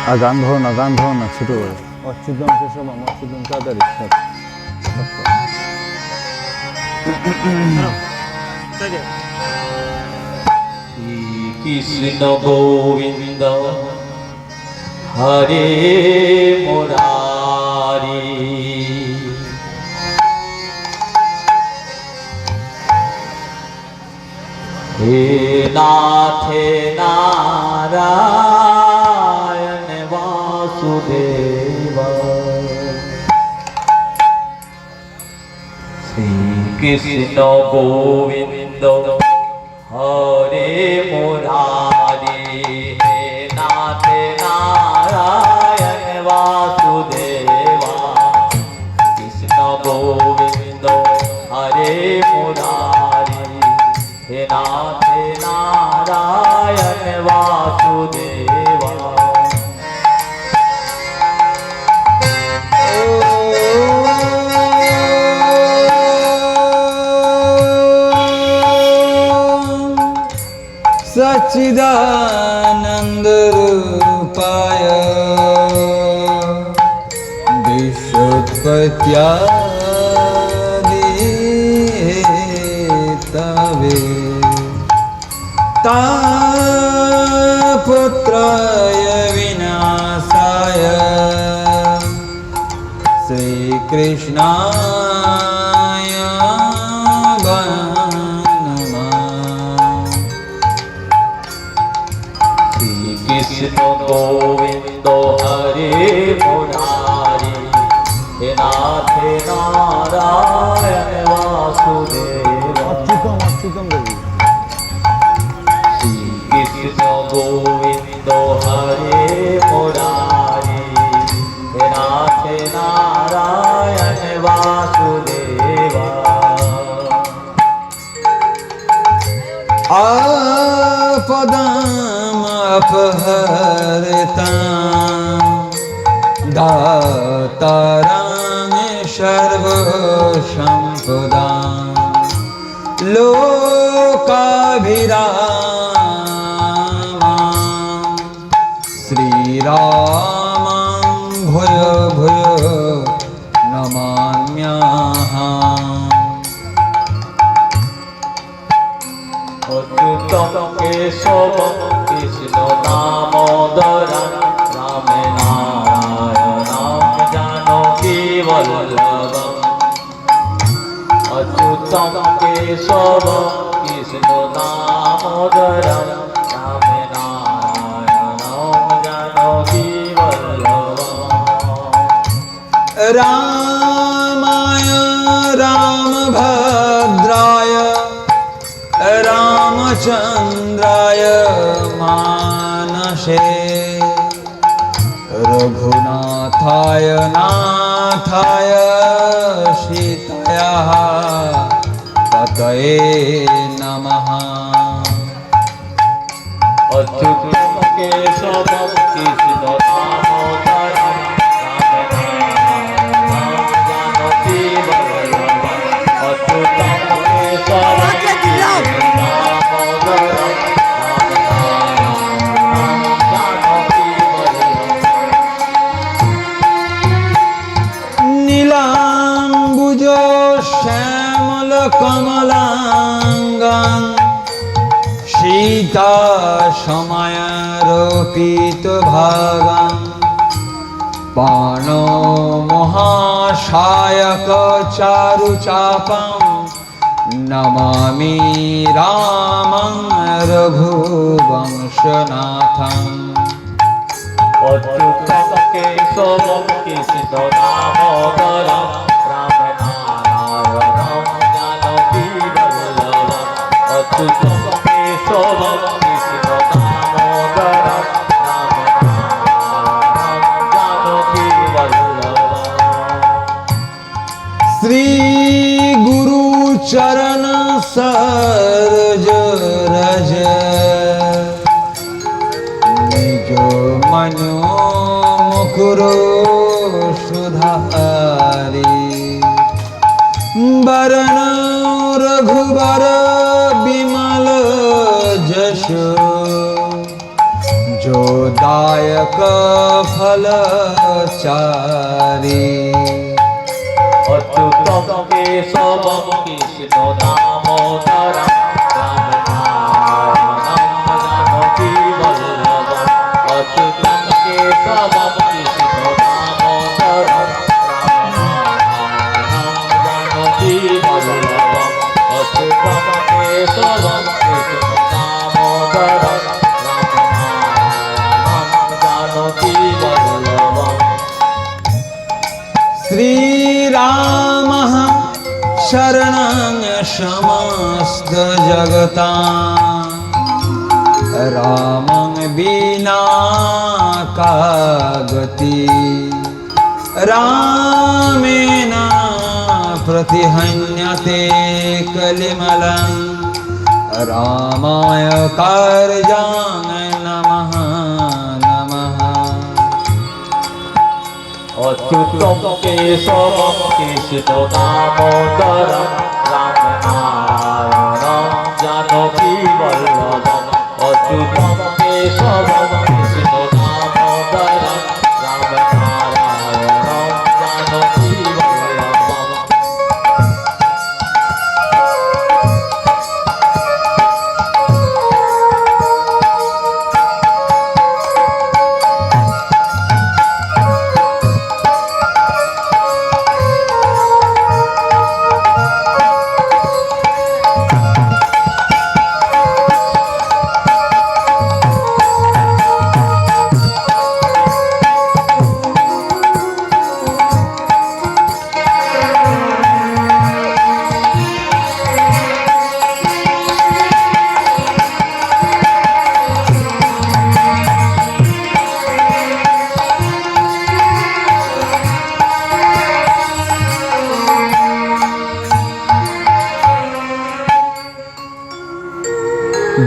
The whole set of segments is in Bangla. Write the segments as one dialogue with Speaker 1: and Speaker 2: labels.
Speaker 1: আর গান ধরো না ছোট করে অচ্যুতম কেশব অচ্যুতম তাড়াতাড়ি
Speaker 2: কৃষ্ণ গোবিন্দ হরে মুরারি হে নাথে নারায়ণ বাসুদেব শ্রী কৃষ্ণ গোবিন্দ হরে মুরারি হে নাথে নারায়ণ বাসুদেবা কৃষ্ণ গোবিন্দ হরে মুরারি হে নাথে নারায়ণ বাসুদেবা
Speaker 1: सच्चिदानंद रूपाय विश्वोत्पत्त्यादि हेतवे तापत्रय विनाशाय श्रीकृष्णाय
Speaker 2: কৃষ্ণ গোবিন্দ হরে মুরারি হে নাথে নারায়ণ বাসুদেব
Speaker 1: অচ্যুতম
Speaker 2: শ্রী কৃষ্ণ গোবিন্দ হরে মুরারি হে নাথে নারায়ণ বাসুদেবা
Speaker 1: आपदाम् अपहर्तां दातारां सर्वसम्पदां लोकाभिरामां श्रीरामं भूयो भूयो नमाम्यहम्
Speaker 2: অচ্যুতম কেশব কৃষ্ণ দামোদর রাম নারায়ণ জানকী বল্লভ অচ্যুতম কেশব কৃষ্ণ দামোদর রাম নারায়ণ জানকী বল্লভ
Speaker 1: रामाय रामभद्राय रामचन्द्राय मानसे रघुनाथाय नाथाय सीतायाः पतये नमः
Speaker 2: অচ্যুতম কেশব কৃষ্ণ দামোদর রাম নারায়ণ জানকী বল্লভ অচ্যুতম কেশব
Speaker 1: नीलाम्बुज श्यामल कमलांगं सीता समारोपित भागं पाणो महाशायक चारुचापं नमामि रामं रघुवंशनाथम्
Speaker 2: অচ্যুতম কেশব কৃষ্ণ দামোদর রাম নারায়ণ জানকী বল্লভ অচ্যুতম কেশব কৃষ্ণ দামোদর রাম নারায়ণ জানকী বল্লভ
Speaker 1: श्री गुरु चरण सरोज रज निज मनो मुकुरो सुधारी वरण रघुबर
Speaker 3: दायक फलचारी।
Speaker 2: अच्युतम केशवम कृष्ण दामोदरम राम नारायणम जानकी वल्लभम। अच्युतम केशवम कृष्ण दामोदरम राम नारायणम जानकी वल्लभम। अच्युतम केशवम कृष्ण दामोदरम राम नारायणम जानकी वल्लभम।
Speaker 3: श्री राम शरणं समस्त जगतां, रामं विना का गति। रामेण प्रतिहन्यते कलिमलं, रामाय कार्याय नमः नमः।
Speaker 2: अच्युतम केशवम कृष्ण दामोदरम राम नारायणम जानकी वल्लभम। अच्युतम केशवम कृष्ण दामोदरम राम नारायणम जानकी वल्लभम।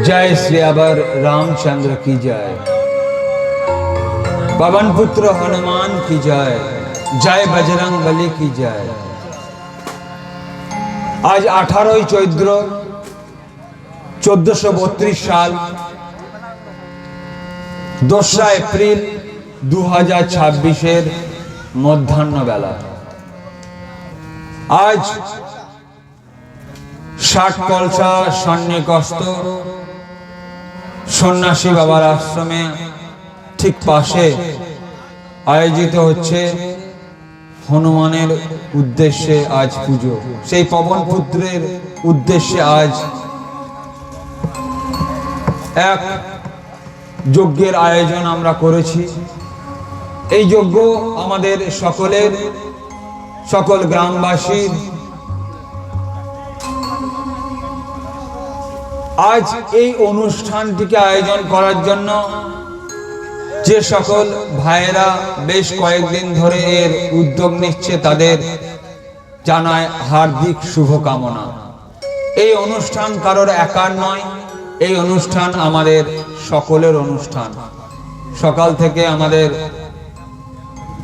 Speaker 3: जय श्री अबर रामचंद्र की जय, पवन पुत्र हनुमान की जय, जय बजरंग बली की जय। आज 18 चैत्र 1432 साल 2 एप्रिल 2026 মধ্যাহ্ন বেলা। আজ 60 কলসা সন্নিকস্ত সন্ন্যাসী বাবার আশ্রমে ঠিক পাশে আয়োজিত হচ্ছে হনুমানের উদ্দেশ্যে আজ পুজো। সেই পবন পুত্রের উদ্দেশ্যে আজ এক যজ্ঞের আয়োজন আমরা করেছি। এই যজ্ঞ আমাদের সকলের, সকল গ্রামবাসীর। আজ এই অনুষ্ঠানটিকে আয়োজন করার জন্য যে সকল ভাইয়েরা বেশ কয়েকদিন ধরে এর উদ্যোগ নিচ্ছে তাদের জানায় হার্দিক শুভকামনা। এই অনুষ্ঠান কারোর একার নয়, এই অনুষ্ঠান আমাদের সকলের অনুষ্ঠান। সকাল থেকে আমাদের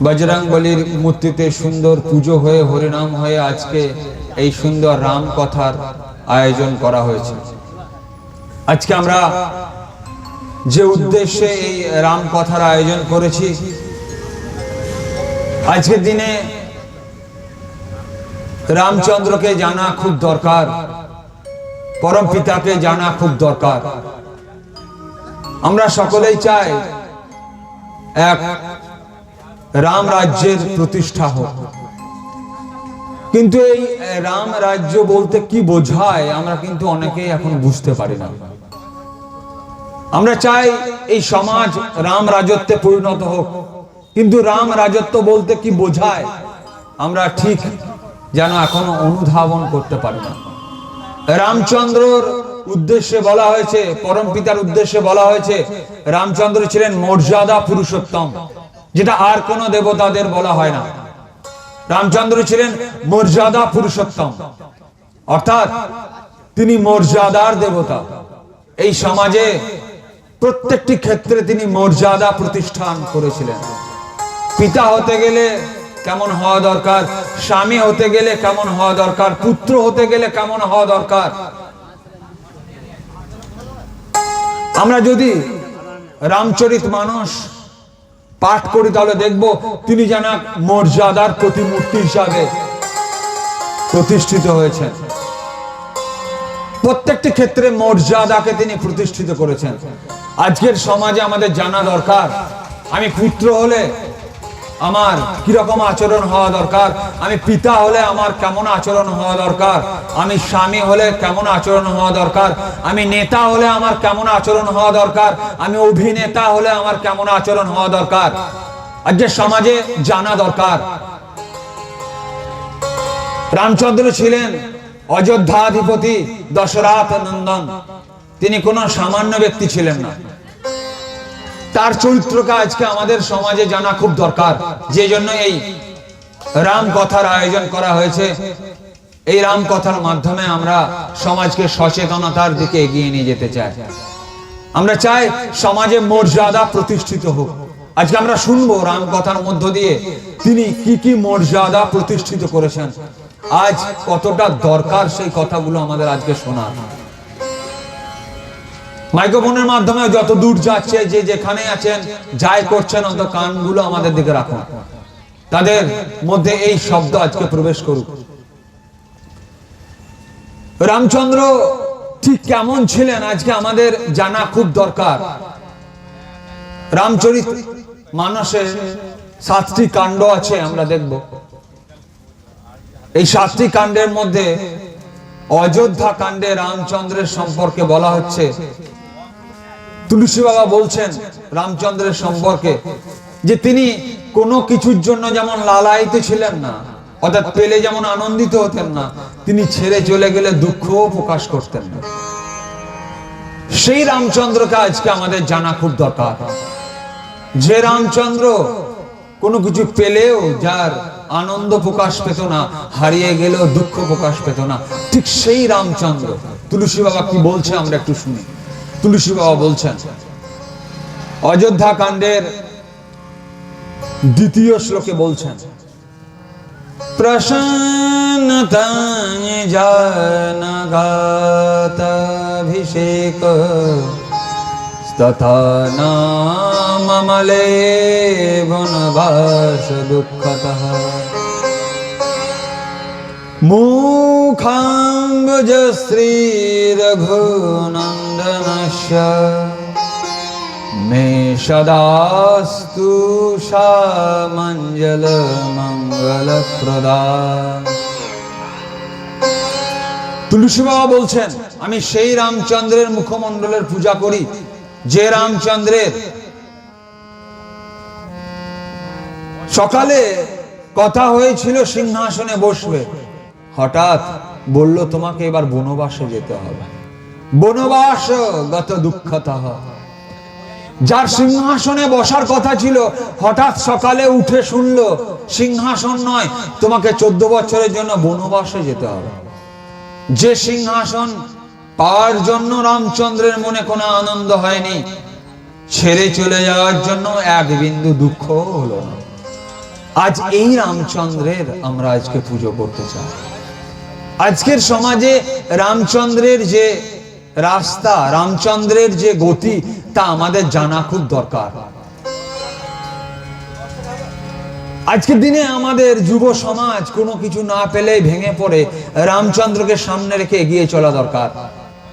Speaker 3: বজরংবলীর মূর্তিতে সুন্দর পুজো হয়ে হরিনাম হয়ে আজকে এই সুন্দর রাম কথার আয়োজন করা হয়েছে। আজকে আমরা যে উদ্দেশ্যে এই রাম কথার আয়োজন করেছি, আজকের দিনে রামচন্দ্রকে জানা খুব দরকার, পরম পিতাকে জানা খুব দরকার। আমরা সকলেই চাই এক রাম রাজ্যের প্রতিষ্ঠা হোক, কিন্তু এই রাম রাজ্য বলতে কি বোঝায় আমরা কিন্তু অনেকেই এখন বুঝতে পারি না। আমরা চাই এই সমাজ রাম রাজত্বে পরিণত হোক, কিন্তু রাম রাজত্ব বলতে কি বোঝায় আমরা ঠিক যেন এখনো অনুধাবন করতে পারি না। রামচন্দ্রর উদ্দেশ্যে বলা হয়েছে, পরম পিতার উদ্দেশ্যে বলা হয়েছে, রামচন্দ্র ছিলেন মর্যাদা পুরুষোত্তম, যেটা আর কোন দেবতাদের বলা হয় না। রামচন্দ্র ছিলেন মর্যাদা পুরুষোত্তম, অর্থাৎ তিনি মর্যাদার দেবতা। এই সমাজে প্রত্যেকটি ক্ষেত্রে তিনি মর্যাদা প্রতিষ্ঠান করেছিলেন। পিতা হতে গেলে কেমন হওয়া দরকার, স্বামী হতে গেলে কেমন হওয়া দরকার, পুত্র হতে গেলে কেমন হওয়া দরকার। আমরা যদি রামচরিত মানস পাঠ করি তাহলে দেখব তিনি যেন এক মর্যাদার প্রতিমূর্তি হিসাবে প্রতিষ্ঠিত হয়েছেন। প্রত্যেকটি ক্ষেত্রে মর্যাদাকে তিনি প্রতিষ্ঠিত করেছেন। আজকের সমাজে আমাদের জানা দরকার, আমি পুত্র হলে আমার কিরকম আচরণ হওয়া দরকার, আমি পিতা হলে আমার কেমন আচরণ হওয়া দরকার, আমি স্বামী হলে কেমন আচরণ হওয়া দরকার, আমি নেতা হলে আমার কেমন আচরণ হওয়া দরকার, আমি অভিনেতা হলে আমার কেমন আচরণ হওয়া দরকার, আজকের সমাজে জানা দরকার। রামচন্দ্র ছিলেন অযোধ্যাধিপতি দশরথ নন্দন, তিনি কোনো সামান্য ব্যক্তি ছিলেন না। তার চরিত্রকে আজকে আমাদের সমাজে জানা খুব দরকার, যে জন্য এই রাম কথার আয়োজন করা হয়েছে। এই রাম কথার মাধ্যমে আমরা সমাজকে সচেতনতার দিকে এগিয়ে নিয়ে যেতে চাই। আমরা চাই সমাজে মর্যাদা প্রতিষ্ঠিত হোক। আজকে আমরা শুনবো রাম কথার মধ্য দিয়ে তিনি কি কি মর্যাদা প্রতিষ্ঠিত করেছেন, আজ কতটা দরকার সেই কথাগুলো আমাদের আজকে শোনা। মাইক্রোফোনের মাধ্যমে যত দূর যাচ্ছে, যে যেখানে আছেন যাই করছেন, অন্তত কানগুলো আমাদের দিকে রাখুন, তাদের মধ্যে এই শব্দ আজকে প্রবেশ করুক। রামচন্দ্র ঠিক কেমন ছিলেন আজকে আমাদের জানা খুব দরকার। রামচরিত মানসের 7টি কাণ্ড আছে, আমরা দেখব। এই 7টি কাণ্ডের মধ্যে অযোধ্যা কাণ্ডে রামচন্দ্রের সম্পর্কে বলা হচ্ছে। তুলসী বাবা বলছেন রামচন্দ্রের সম্পর্কে যে তিনি কোনো কিছুর জন্য যেমন লালায়িত ছিলেন না, অর্থাৎ পেলে যেমন আনন্দিত হতেন না, তিনি ছেড়ে চলে গেলে দুঃখও প্রকাশ করতেন না। সেই রামচন্দ্রকে আজকে আমাদের জানা খুব দরকার। যে রামচন্দ্র কোনো কিছু পেলেও যার আনন্দ প্রকাশ পেত না, হারিয়ে গেলেও দুঃখ প্রকাশ পেত না, ঠিক সেই রামচন্দ্র। তুলসী বাবা কি বলছে আমরা একটু শুনি। তুলসী বাবা বলছেন অযোধ্যা কাণ্ডের 2য় শ্লোকে বলছেন, প্রসন্নতায় জানগাতাভিষেক তথা নামমলে বনবাস দুঃখতঃ মুখাম্বুজশ্রী রঘুনন্দনস্য মে সদাস্তু সামঞ্জল মঙ্গলপ্রদা। তুলসী বাবা বলছেন আমি সেই রামচন্দ্রের মুখমণ্ডলের পূজা করি, যে রামচন্দ্রের সকালে কথা হয়েছিল সিংহাসনে বসবে, হঠাৎ বলল তোমাকে এবার বনবাসে যেতে হবে। বনবাস গত দুঃখতঃ। যার সিংহাসনে বসার কথা ছিল, হঠাৎ সকালে উঠে শুনলো সিংহাসন নয়, তোমাকে 14 বছরের জন্য বনবাসে যেতে হবে। যে সিংহাসন পাওয়ার জন্য রামচন্দ্রের মনে কোনো আনন্দ হয়নি, ছেড়ে চলে যাওয়ার জন্য এক বিন্দু দুঃখ হলো না। আজ এই রামচন্দ্রের আমরা আজকে পুজো করতে চাই। আজকের সমাজে রামচন্দ্রের যে রাস্তা, রামচন্দ্রের যে গতি, তা আমাদের জানা খুব দরকার। আজকের দিনে আমাদের যুব সমাজ কোনো কিছু না পেলেই ভেঙে পড়ে, রামচন্দ্রকে সামনে রেখে এগিয়ে চলা দরকার।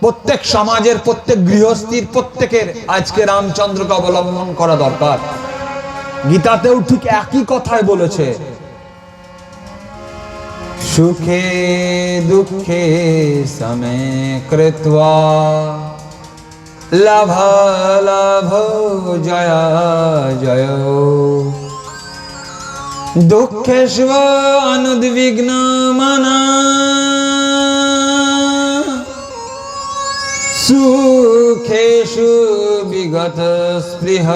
Speaker 3: প্রত্যেক সমাজের, প্রত্যেক গৃহস্থীর, প্রত্যেকের আজকে রামচন্দ্রকে অবলম্বন করা দরকার। গীতাতেও ঠিক একই কথাই বলেছে, সুখে দুঃখে সমে কৃত্বা লাভালাভ জয়া জয় দুঃখেষু অনুদ্বিগ্ন মনা সুখেষু বিগত স্পৃহ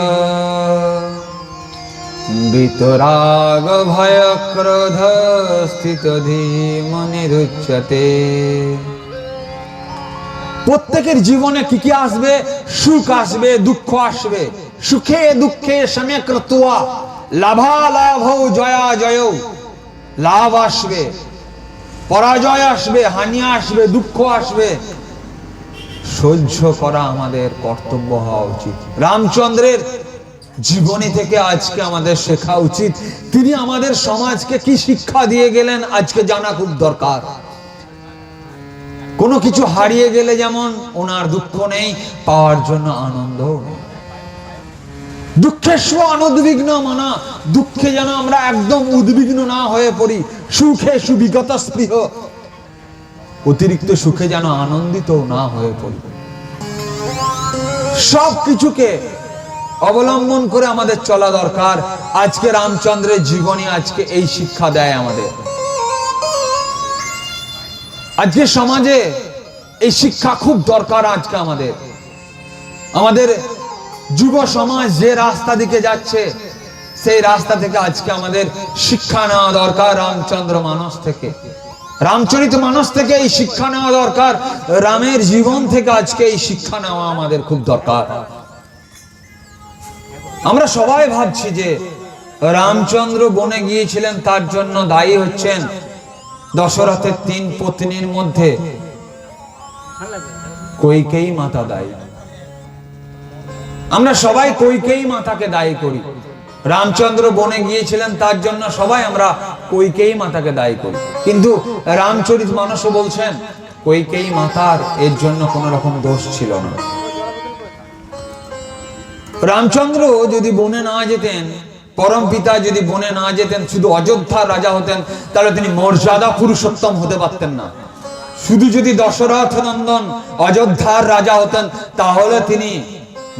Speaker 3: বিতরাগ ভয় ক্রোধ স্থিত ধীমনিরুচ্যতে। প্রত্যেকের জীবনে কি কি আসবে? সুখ আসবে, দুঃখ আসবে। সুখে দুঃখে সমে কৃত্বা লাভালাভ জয়া জয়। লাভ আসবে, পরাজয় আসবে, হানি আসবে, দুঃখ আসবে। সহ্য করা আমাদের কর্তব্য হওয়া উচিত। রামচন্দ্রের জীবনী থেকে আজকে আমাদের শেখা উচিত, তিনি আমাদের সমাজকে কি শিক্ষা দিয়ে গেলেন আজকে জানা খুব দরকার। কোনো কিছু হারিয়ে গেলে যেমন ওনার দুঃখ নেই, পাওয়ার জন্য আনন্দ নেই। দুঃখের অনুদ্বিগ্ন মানা, দুঃখে যেন আমরা একদম উদ্বিগ্ন না হয়ে পড়ি, সুখে সুবিগত স্পৃহ, অতিরিক্ত সুখে যেন আনন্দিত না হয়ে পড়ি। সব কিছুকে অবলম্বন করে আমাদের চলা দরকার। আজকে রামচন্দ্রের জীবনী আজকে এই শিক্ষা দেয় আমাদের। আজকে সমাজে এই শিক্ষা খুব দরকার। আজকে আমাদের যুব সমাজ যে রাস্তা দিকে যাচ্ছে, সেই রাস্তা থেকে আজকে আমাদের শিক্ষা নেওয়া দরকার। রামচন্দ্র মানস থেকে, রামচরিত মানস থেকে এই শিক্ষা নেওয়া দরকার। রামের জীবন থেকে আজকে এই শিক্ষা নেওয়া আমাদের খুব দরকার। আমরা সবাই ভাবছি যে রামচন্দ্র বনে গিয়েছিলেন, তার জন্য দায়ী হচ্ছেন দশরথের 3 পত্নীর মধ্যে কইকেয়ী মাতা দায়ী। আমরা সবাই কইকেয়ী মাতাকে দায়ী করি। রামচন্দ্র বনে গিয়েছিলেন তার জন্য সবাই আমরা কইকেয়ী মাতাকে দায়ী করি, কিন্তু রামচরিত মানসও বলছেন কইকেয়ী মাতার এর জন্য কোনো রকম দোষ ছিল না। রামচন্দ্র যদি বনে না যেতেন, পরম পিতা যদি বনে না যেতেন, শুধু অযোধ্যার রাজা হতেন, তাহলে তিনি মর্যাদা পুরুষোত্তম হতে পারতেন না। শুধু যদি দশরথ নন্দন অযোধ্যার রাজা হতেন, তাহলে তিনি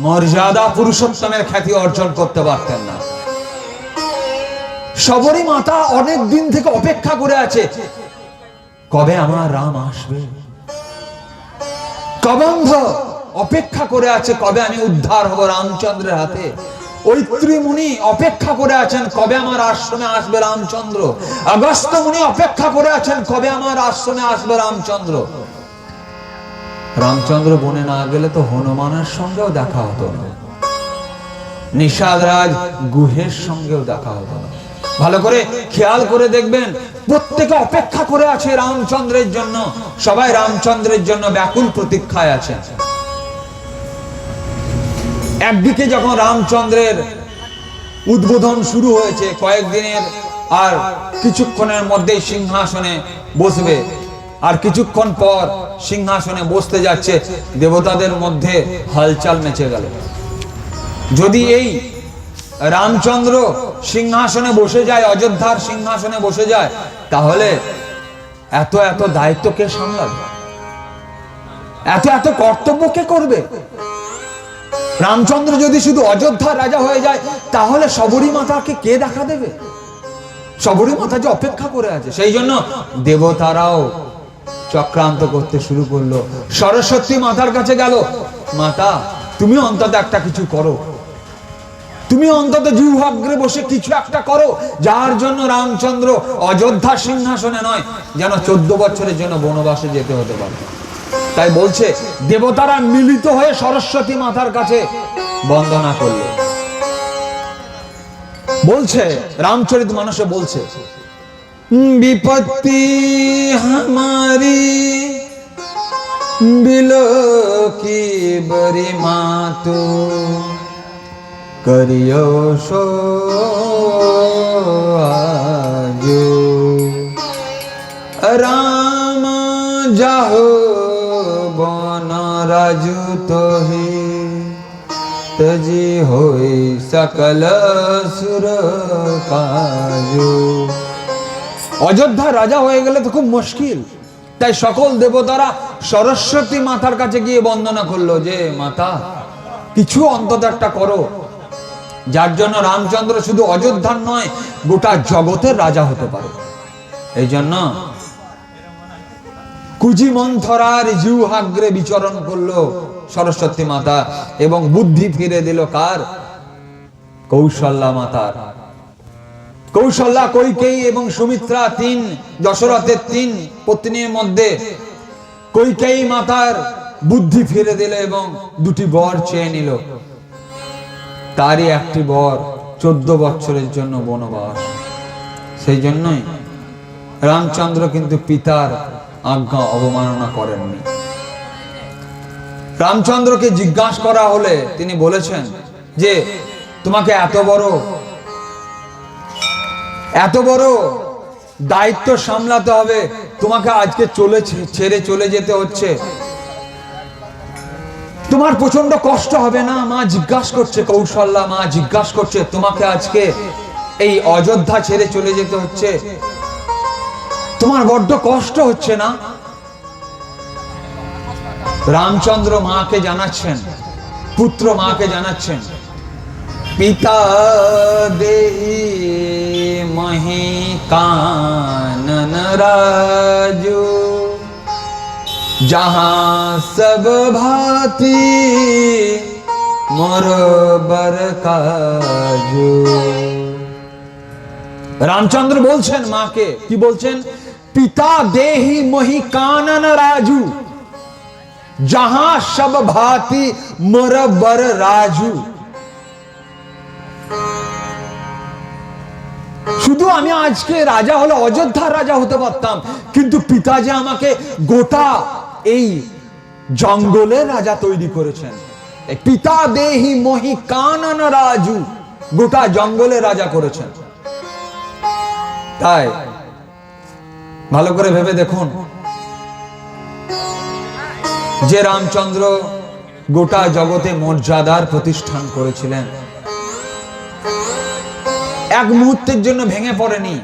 Speaker 3: মর্যাদা পুরুষোত্তমের খ্যাতি অর্জন করতে পারতেন না। সবরী মাতা অনেক দিন থেকে অপেক্ষা করে আছে, কবে আমার রাম আসবে। কবন্ধ অপেক্ষা করে আছে, কবে আমি উদ্ধার হব রামচন্দ্রের হাতে। ঐত্রী মুনি অপেক্ষা করে আছেন, কবে আমার আশ্রমে আসবে রামচন্দ্র। আগস্ত্য মুনি অপেক্ষা করে আছেন, কবে আমার আশ্রমে আসবে রামচন্দ্র। রামচন্দ্র বনে না গেলে তো হনুমানের সঙ্গেও দেখা হতো না, নিষাদরাজ গুহের সঙ্গেও দেখা হতো না। ভালো করে খেয়াল করে দেখবেন, প্রত্যেকে অপেক্ষা করে আছে রামচন্দ্রের জন্য। সবাই রামচন্দ্রের জন্য ব্যাকুল প্রতীক্ষায় আছেন। একদিকে যখন রামচন্দ্রের উদ্বোধন শুরু হয়েছে, কয়েকদিনের আর কিছুক্ষণের মধ্যেই সিংহাসনে বসবে, আর কিছুক্ষণ পর সিংহাসনে বসতে যাচ্ছে, দেবতাদের মধ্যে হালচাল মেচে গেল। যদি এই রামচন্দ্র সিংহাসনে বসে যায়, অযোধ্যার সিংহাসনে বসে যায়, তাহলে এত এত দায়িত্ব কে সামলাবে, এত এত কর্তব্য কে করবে। রামচন্দ্র যদি শুধু অযোধ্যার রাজা হয়ে যায়, তাহলে সবরী মাতাকে কে দেখা দেবে। সবরী মাতা যে অপেক্ষা করে আছে, সেই জন্য দেবতারাও চক্রান্ত করতে শুরু করলো। সরস্বতী মাতার কাছে গেল, মাতা তুমি অন্তত একটা কিছু করো, তুমি অন্তত জিহ্বাগ্রে বসে কিছু একটা করো, যার জন্য রামচন্দ্র অযোধ্যা সিংহাসনে নয়, যেন 14 বছরের জন্য বনবাসে যেতে হতে পারে। তাই বলছে, দেবতারা মিলিত হয়ে সরস্বতী মাতার কাছে বন্দনা করলো। বলছে রামচরিত মানসে বলছে, বিপত্তি हमारी बिलो की बरी मातु करियो सो आजो राम जाहो बन राजू तो ही तजी होई सकल सुर काजो। অযোধ্যা রাজা হয়ে গেলে তো খুব মুশকিল। তাই সকল দেবতারা সরস্বতী মাতার কাছে গিয়ে বন্দনা করলো যে মাতা কিছু অন্তত একটা করো, যার জন্য রামচন্দ্র শুধু অযোধ্যার নয় গোটা জগতের রাজা হতে পারে। এই জন্য কুজি মন্থরার জিহ্বাগ্রে বিচরণ করলো সরস্বতী মাতা, এবং বুদ্ধি ফিরে দিল কার? কৌশল্যা মাতার। কৌশল্যা, কৈকেয়ী এবং সুমিত্রা, 3 দশরথের 3 পত্নীর মধ্যে কৈকেয়ী মাতার বুদ্ধি ফিরে দিল এবং 2টি বর চেয়ে নিল। তারই একটি বর 14 বছরের জন্য বনবাস। সেই জন্যই রামচন্দ্র কিন্তু পিতার আজ্ঞা অবমাননা করেননি। রামচন্দ্রকে জিজ্ঞাসা করা হলে তিনি বলেছেন যে তোমাকে এত বড় দায়িত্ব সামলাতে হবে, তোমাকে আজকে ছেড়ে চলে যেতে হচ্ছে, তোমার প্রচন্ড কষ্ট হবে না? মা জিজ্ঞাসা করছে, কৌশল্যা মা জিজ্ঞাসা করছে, তোমাকে আজকে এই অযোধ্যা ছেড়ে চলে যেতে হচ্ছে, তোমার বড্ড কষ্ট হচ্ছে না? রামচন্দ্র মাকে জানাচ্ছেন, পুত্র মাকে জানাচ্ছেন, পিতা দেহি মহি কানন রাজু, जहां सब भांति मोर बर काजू। রামচন্দ্র বলছেন মাকে, কি বলছেন? পিতা দেহি মহি কানন রাজু, जहां सब भांति मोर बर राजू। শুধু আমি আজকে রাজা হলে অযোধ্যার রাজা হতে পারতাম, কিন্তু পিতা যে আমাকে গোটা এই জঙ্গলের রাজা তৈরি করেছেন। পিতা দেহি মহি কানন রাজু, গোটা জঙ্গলের রাজা করেছেন। তাই ভালো করে ভেবে দেখুন, যে রামচন্দ্র গোটা জগতে মর্যাদার প্রতিষ্ঠান করেছিলেন, এক মুহূর্তের জন্য ভেঙে পড়েনি।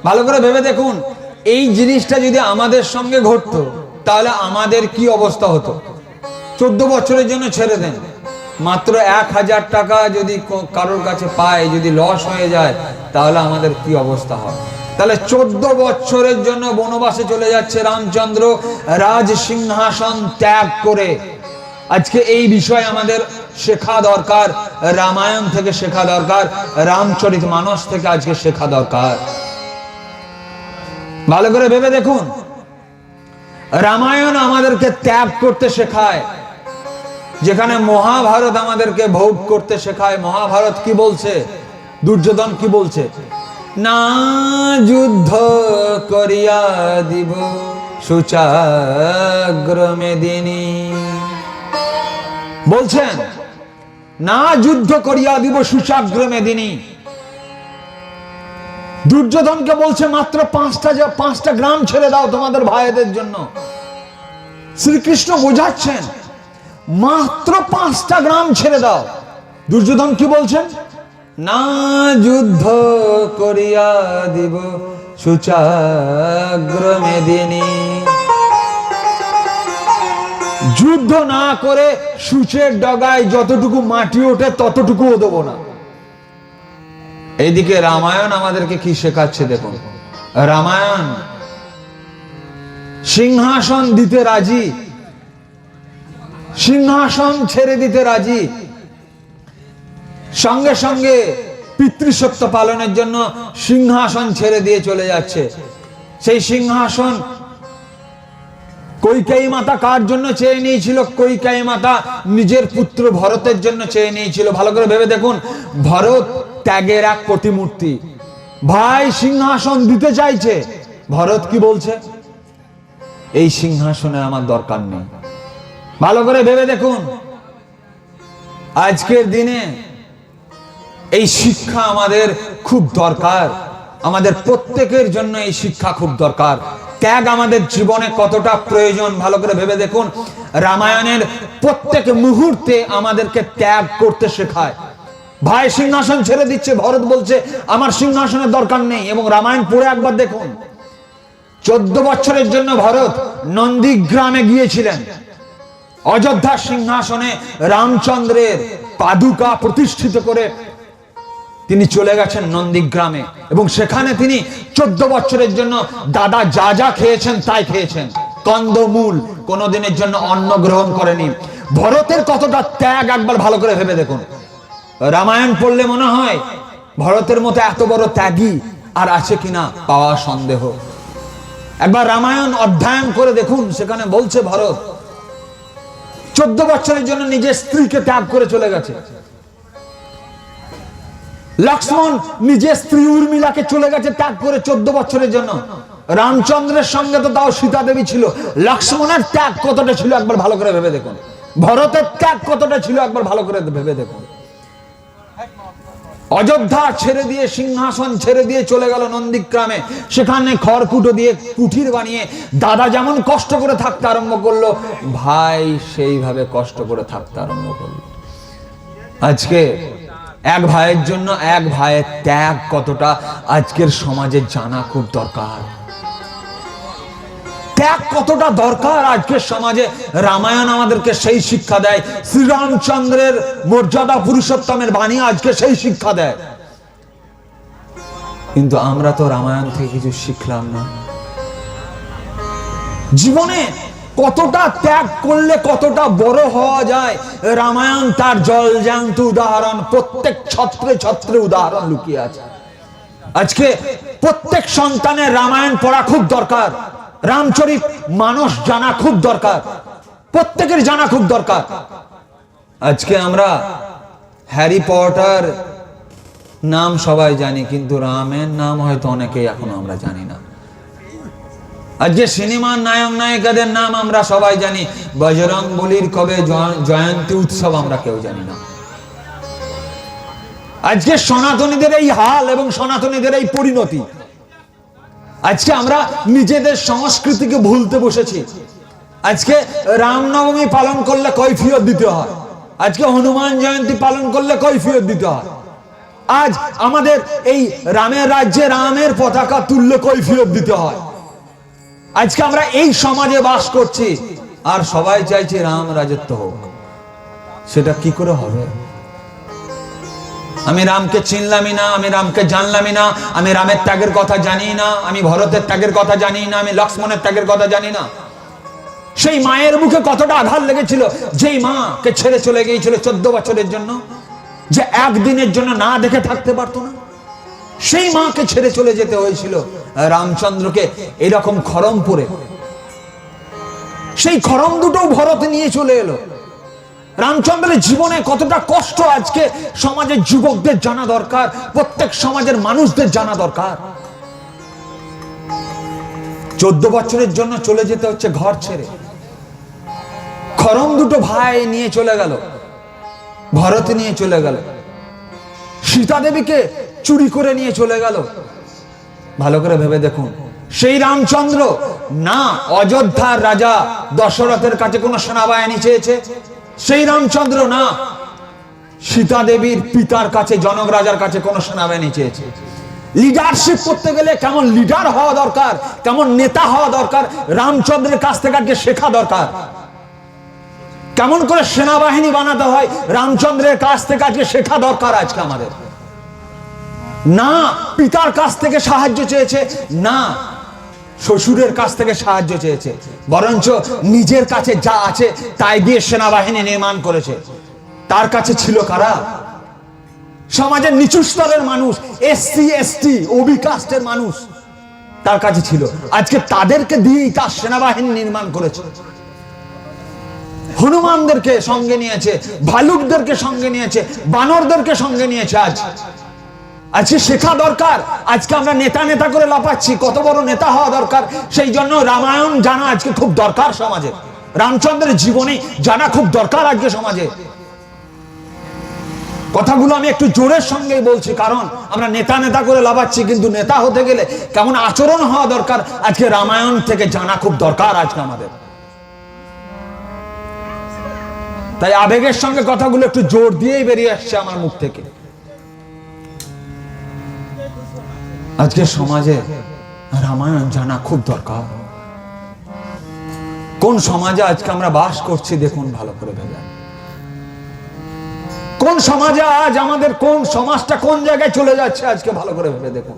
Speaker 3: ভালো করে ভেবে দেখুন, এই জিনিসটা যদি আমাদের সঙ্গে ঘটতো তাহলে আমাদের কি অবস্থা হতো? 14 বছরের জন্য ছেড়ে দেন, মাত্র 1000 টাকা যদি কারোর কাছে পায়, যদি লস হয়ে যায়, তাহলে আমাদের কি অবস্থা হয়? তাহলে 14 বছরের জন্য বনবাসে চলে যাচ্ছে রামচন্দ্র, রাজ সিংহাসন ত্যাগ করে। আজকে এই বিষয় আমাদের শেখা দরকার, রামায়ণ থেকে শেখা দরকার, রামচরিতমানস থেকে আজকে শেখা দরকার। ভালো করে ভেবে দেখুন, রামায়ণ আমাদেরকে ত্যাগ করতে শেখায়, যেখানে মহাভারত আমাদেরকে ভোগ করতে শেখায়। মহাভারত কি বলছে? দুর্যোধন কি বলছে? না যুদ্ধ করিয়া দিব সুচাগ্র মেদিনী, বলছেন না যুদ্ধ করিয়া দিব সুচাগ্র মেদিনী। দুর্যোধনকে বলছে মাত্র 5টা গ্রাম ছেড়ে দাও তোমাদের ভাইদের জন্য। শ্রীকৃষ্ণ বোঝাচ্ছেন মাত্র 5টা গ্রাম ছেড়ে দাও। দুর্যোধন কি বলছেন? না যুদ্ধ করিয়া দিব সুচাগ্র মেদিনী, যুদ্ধ না করে সূচের ডগায় যতটুকু মাটি ওঠে ততটুকুও দেবো না। এইদিকে রামায়ণ আমাদেরকে কি শেখাচ্ছে দেখুন। রামায়ণ সিংহাসন দিতে রাজি, সিংহাসন ছেড়ে দিতে রাজি, সঙ্গে সঙ্গে পিতৃসত্য পালনের জন্য সিংহাসন ছেড়ে দিয়ে চলে যাচ্ছে। সেই সিংহাসন কৈকেয়ী মাতা কার জন্য চেয়ে নিয়েছিল? কৈকেয়ী মাতা নিজের পুত্র ভরতের জন্য চেয়ে নিয়েছিল। ভালো করে ভেবে দেখুন, ভরত ত্যাগের এক প্রতিমূর্তি, ভাই সিংহাসন দিতে চাইছে। ভরত কি বলছে? এই সিংহাসনে আমার দরকার নেই। ভালো করে ভেবে দেখুন, আজকের দিনে এই শিক্ষা আমাদের খুব দরকার, আমাদের প্রত্যেকের জন্য এই শিক্ষা খুব দরকার। ত্যাগ আমাদের জীবনে কতটা প্রয়োজন ভালো করে ভেবে দেখুন। রামায়ণের প্রত্যেক মুহূর্তে আমাদেরকে ত্যাগ করতে শেখায়। ভাই সিংহাসন ছেড়ে দিচ্ছে, ভরত বলছে আমার সিংহাসনের দরকার নেই। এবং রামায়ণ পড়ে একবার দেখুন, 14 বছরের জন্য ভরত নন্দীগ্রামে গিয়েছিলেন। অযোধ্যার সিংহাসনে রামচন্দ্রের পাদুকা প্রতিষ্ঠিত করে তিনি চলে গেছেন নন্দীগ্রামে, এবং সেখানে তিনি 14 বছরের জন্য দাদা যা যা খেয়েছেন তাই খেয়েছেন, কন্দমূল, কোনোদিনের জন্য অন্ন গ্রহণ করেনি। ভরতের কতটা ত্যাগ একবার ভালো করে ভেবে দেখুন। রামায়ণ পড়লে মনে হয় ভরতের মতো এত বড় ত্যাগী আর আছে কিনা পাওয়া সন্দেহ। একবার রামায়ণ অধ্যয়ন করে দেখুন, সেখানে বলছে ভরত 14 বছরের জন্য নিজের স্ত্রীকে ত্যাগ করে চলে গেছে। লক্ষ্মণ নিজের স্ত্রী উর্মিলাকে চলে গেছে ত্যাগ করে 14 বছরের জন্য। রামচন্দ্রের সঙ্গে তো তাও সীতা দেবী ছিল, লক্ষ্মণের ত্যাগ কতটা ছিল একবার ভালো করে ভেবে দেখুন। ভরতের ত্যাগ কতটা ছিল একবার ভালো করে ভেবে দেখুন। অযোধ্যা ছেড়ে দিয়ে, সিংহাসন ছেড়ে দিয়ে চলে গেল নন্দীগ্রামে, সেখানে খড়কুটো দিয়ে কুঠির বানিয়ে দাদা যেমন কষ্ট করে থাকতে আরম্ভ করলো, ভাই সেইভাবে কষ্ট করে থাকতে আরম্ভ করলো। আজকে এক ভাইয়ের জন্য এক ভাইয়ের ত্যাগ কতটা আজকের সমাজে জানা খুব দরকার। ত্যাগ কতটা দরকার আজকের সমাজে, রামায়ণ আমাদেরকে সেই শিক্ষা দেয়। শ্রীরামচন্দ্রের মর্যাদা পুরুষোত্তমের বাণী আজকে সেই শিক্ষা দেয়। কিন্তু আমরা তো রামায়ণ থেকে কিছু শিখলাম না। জীবনে কতটা ত্যাগ করলে কতটা বড় হওয়া যায়, রামায়ণ তার জলজ্যান্ত উদাহরণ। প্রত্যেক ছত্রে ছত্রে উদাহরণ লুকিয়ে আছে। আজকে প্রত্যেক সন্তানের রামায়ণ পড়া খুব দরকার, রামচরিত মানস জানা খুব দরকার, প্রত্যেকের জানা খুব দরকার। আজকে আমরা হ্যারি পটার নাম সবাই জানি, কিন্তু রামের নাম হয়তো অনেকেই এখনো আমরা জানি না। আজকে সিনেমার নায়ক নায়িকাদের নাম আমরা সবাই জানি, বজরংবলীর কবে জয়ন্তী উৎসব আমরা কেউ জানি না। আজকে সনাতনীদের এই হাল এবং সনাতনীদের এই পরিণতি। আজকে আমরা নিজেদের সংস্কৃতিকে ভুলতে বসেছি। আজকে রামনবমী পালন করলে কৈফিয়ত দিতে হয়, আজকে হনুমান জয়ন্তী পালন করলে কৈফিয়ত দিতে হয়। আজ আমাদের এই রামের রাজ্যে রামের পতাকা তুললে কৈফিয়ত দিতে হয়। আজকে আমরা এই সমাজে বাস করছি আর সবাই চাইছে রাম রাজত্ব হোক। সেটা কি করে হবে? আমি রামকে চিনলামই না, আমি রামকে জানলামই না, আমি রামের ত্যাগের কথা জানি না, আমি ভরতের ত্যাগের কথা জানি না, আমি লক্ষ্মণের ত্যাগের কথা জানি না। সেই মায়ের মুখে কতটা আঘাত লেগেছিল, যেই মাকে ছেড়ে চলে গিয়েছিল 14 বছরের জন্য, যে একদিনের জন্য না দেখে থাকতে পারতো না। সেই মাকে ছেড়ে চলে যেতে হয়েছিল রামচন্দ্রকে এরকম খড়ম পরে। সেই খড়ম দুটো ভরত নিয়ে চলে এলো। রামচন্দ্রের জীবনে কতটা কষ্ট আজকে সমাজের যুবকদের জানা দরকার, প্রত্যেক সমাজের মানুষদের জানা দরকার। 14 বছরের জন্য চলে যেতে হচ্ছে ঘর ছেড়ে। খড়ম দুটো ভাই নিয়ে চলে গেল, ভরত নিয়ে চলে গেল, সীতা দেবীকে চুরি করে নিয়ে চলে গেল। ভালো করে ভেবে দেখুন, সেই রামচন্দ্র না অযোধ্যার রাজা দশরথের কাছে কোনো সেনাবাহিনী চেয়েছে, সেই রামচন্দ্র না সীতা দেবীর পিতার কাছে জনক রাজার কাছে কোনো সেনাবাহিনী চেয়েছে। লিডারশিপ করতে গেলে কেমন লিডার হওয়া দরকার, কেমন নেতা হওয়া দরকার, রামচন্দ্রের কাছ থেকে আজকে শেখা দরকার। কেমন করে সেনাবাহিনী বানাতে হয়, রামচন্দ্রের কাছ থেকে আজকে শেখা দরকার আজকে আমাদের। না পিতার কাছ থেকে সাহায্য চেয়েছে, না শ্বশুরের কাছ থেকে সাহায্য চেয়েছে, বরঞ্চ নিজের কাছে যা আছে তাই দিয়ে সেনাবাহিনী নির্মাণ করেছে। তার কাছে ছিল কারা? সমাজের নিচু স্তরের মানুষ, এসসি এসটি ওবি কাস্টের মানুষ তার কাছে ছিল। আজকে তাদেরকে দিয়েই তার সেনাবাহিনী নির্মাণ করেছে। হনুমানদেরকে সঙ্গে নিয়েছে, ভালুকদেরকে সঙ্গে নিয়েছে, বানরদেরকে সঙ্গে নিয়েছে। আজকে শেখা দরকার। আজকে আমরা নেতা নেতা করে লাফাচ্ছি, কত বড় নেতা হওয়া দরকার। সেই জন্য রামায়ণ জানা আজকে খুব দরকার সমাজে, রামচন্দ্রের জীবনী জানা খুব দরকার আজকে সমাজে। কথাগুলো আমি একটু জোরের সঙ্গেই বলছি, কারণ আমরা নেতা নেতা করে লাফাচ্ছি, কিন্তু নেতা হতে গেলে কেমন আচরণ হওয়া দরকার আজকে রামায়ণ থেকে জানা খুব দরকার আজকে আমাদের। তাই আবেগের সঙ্গে কথাগুলো একটু জোর দিয়েই বেরিয়ে আসছে আমার মুখ থেকে। আজকে সমাজে রামায়ণ জানা খুব দরকার। কোন সমাজে আজকে আমরা বাস করছি দেখুন ভালো করে ভেবে। কোন সমাজে আজ আমাদের, কোন সমাজটা কোন জায়গায় চলে যাচ্ছে আজকে ভালো করে ভেবে দেখুন।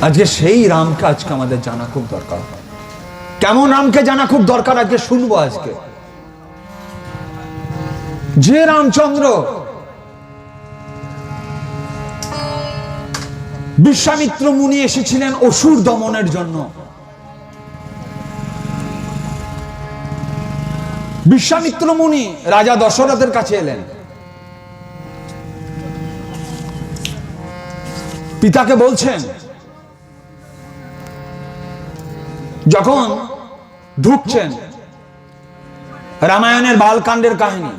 Speaker 3: আজকে সেই রামকে আজকে আমাদের জানা খুব দরকার। কেমন রামকে জানা খুব দরকার আজকে শুনবো আজকে। যে রামচন্দ্র বিশ্বামিত্র মুনি এসেছিলেন অসুর দমনের জন্য, বিশ্বামিত্র মুনি রাজা দশরথের কাছে এলেন, পিতাকে বলছেন, যখন ঢুকছেন রামায়ণের বালকাণ্ডের কাহিনী।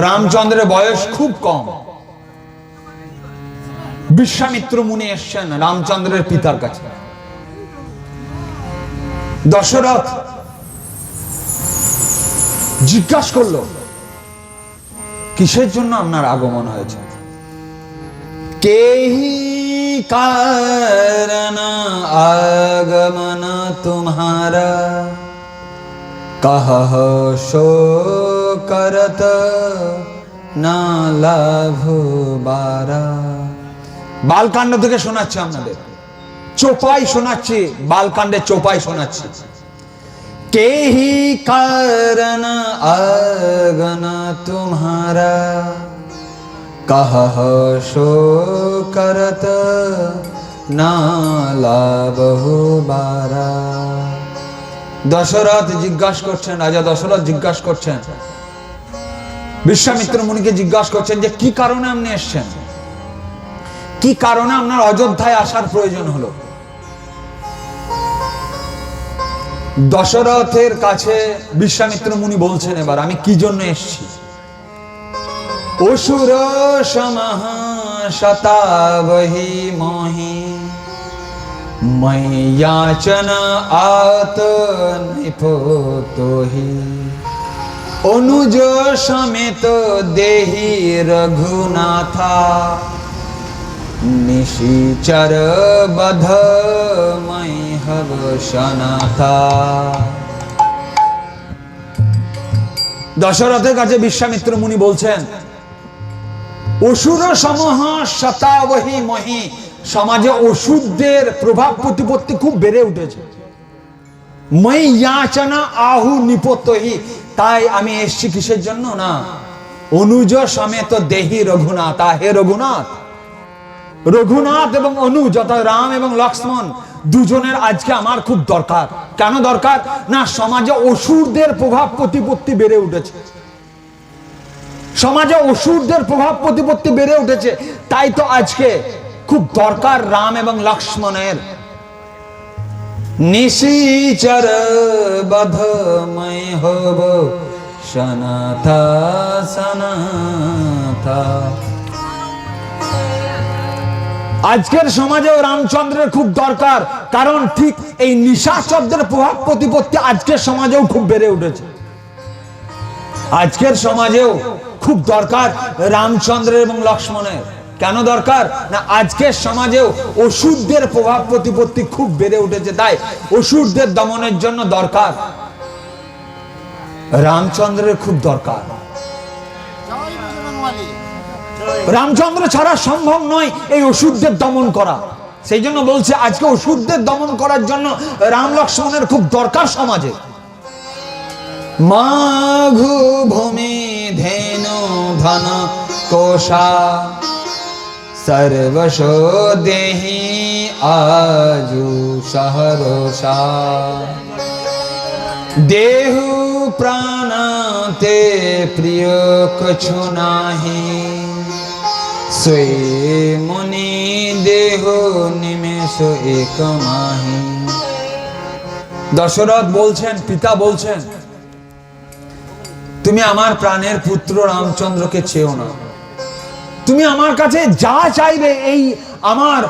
Speaker 3: রামচন্দ্রের বয়স খুব কম। বিশ্বামিত্র মুনি এসছেন রামচন্দ্রের পিতার কাছে। দশরথ জিজ্ঞাসা করলো, কিসের জন্য আপনার আগমন হয়েছে? কেহি কারণ আগমন তোমারা, কহ শো করত না লাভ বারা। বালকাণ্ড থেকে শোনাচ্ছি আপনাদের, চোপাই শোনাচ্ছি, বালকাণ্ডে চোপাই শোনাচ্ছি। কেহি কারণ আগমন তোমারা, কহ শো করত না লাভ বারা। দশরথ জিজ্ঞাসা করছেন, রাজা দশরথ জিজ্ঞাসা করছেন, বিশ্বামিত্র মুনিকে জিজ্ঞাসা করছেন যে কি কারণে আপনি এসেছেন, কি কারণে আপনার অযোধ্যায় আসার প্রয়োজন হলো। দশরথের কাছে বিশ্বামিত্র মুনি বলছেন, এবার আমি কি জন্য এসেছি। অসুর সমহ শতাবহি মোহি, ময়্যাচন আত নিপোতহি, অনুজ সমেত দেহি রঘুনাথা, নিশিচর বধ মৈ হব সনাথা। দশরথের কাছে বিশ্বামিত্র মুনি বলছেন, অসুর সমূহ শতাবহি মহি, সমাজে অসুরদের প্রভাব প্রতিপত্তি খুব বেড়ে উঠেছে। মই ইয়াচনা আহু নিপতহি, তাই আমি এসছি কিসের জন্য না, অনুজ সমেত দেহি রঘুনাথ। হে রঘুনাথ, রঘুনাথ এবং অনুজ অর্থাৎ রাম এবং লক্ষ্মণ দুজনের আজকে আমার খুব দরকার। কেন দরকার না, সমাজে অসুরদের প্রভাব প্রতিপত্তি বেড়ে উঠেছে, সমাজে অসুরদের প্রভাব প্রতিপত্তি বেড়ে উঠেছে, তাই তো আজকে খুব দরকার রাম এবং লক্ষ্মণের। নিশিচর বধ মৈ হব সনাথা সনাথা। আজকের সমাজেও রামচন্দ্রের খুব দরকার, কারণ ঠিক এই নিশাচরদের প্রভাব প্রতিপত্তি আজকের সমাজেও খুব বেড়ে উঠেছে। আজকের সমাজেও খুব দরকার রামচন্দ্রের এবং লক্ষ্মণের। কেন দরকার না, আজকের সমাজেও অসুরদের প্রভাব প্রতিপত্তি খুব বেড়ে উঠেছে, তাই অসুরদের দমনের জন্য দরকার রামচন্দ্রের খুব দরকার। রামচন্দ্র ছাড়া সম্ভব নয় এই অসুরদের দমন করা। সেই জন্য বলছে আজকে অসুরদের দমন করার জন্য রাম লক্ষ্মণের খুব দরকার সমাজে। মাঘু ভূমি ধেনু ধন কোষা, সর্বশো দেহি আজু সহরোষা, দেহু প্রাণ তে প্রিয় কछु নাহি, সোয়ে মুনি দেহ নিমেষ এক মাহি। দশরথ বলছেন, পিতা বলছেন, তুমি আমার প্রাণের পুত্র রামচন্দ্রকে চেও না। তুমি আমার কাছে যা চাইবে, এই আমার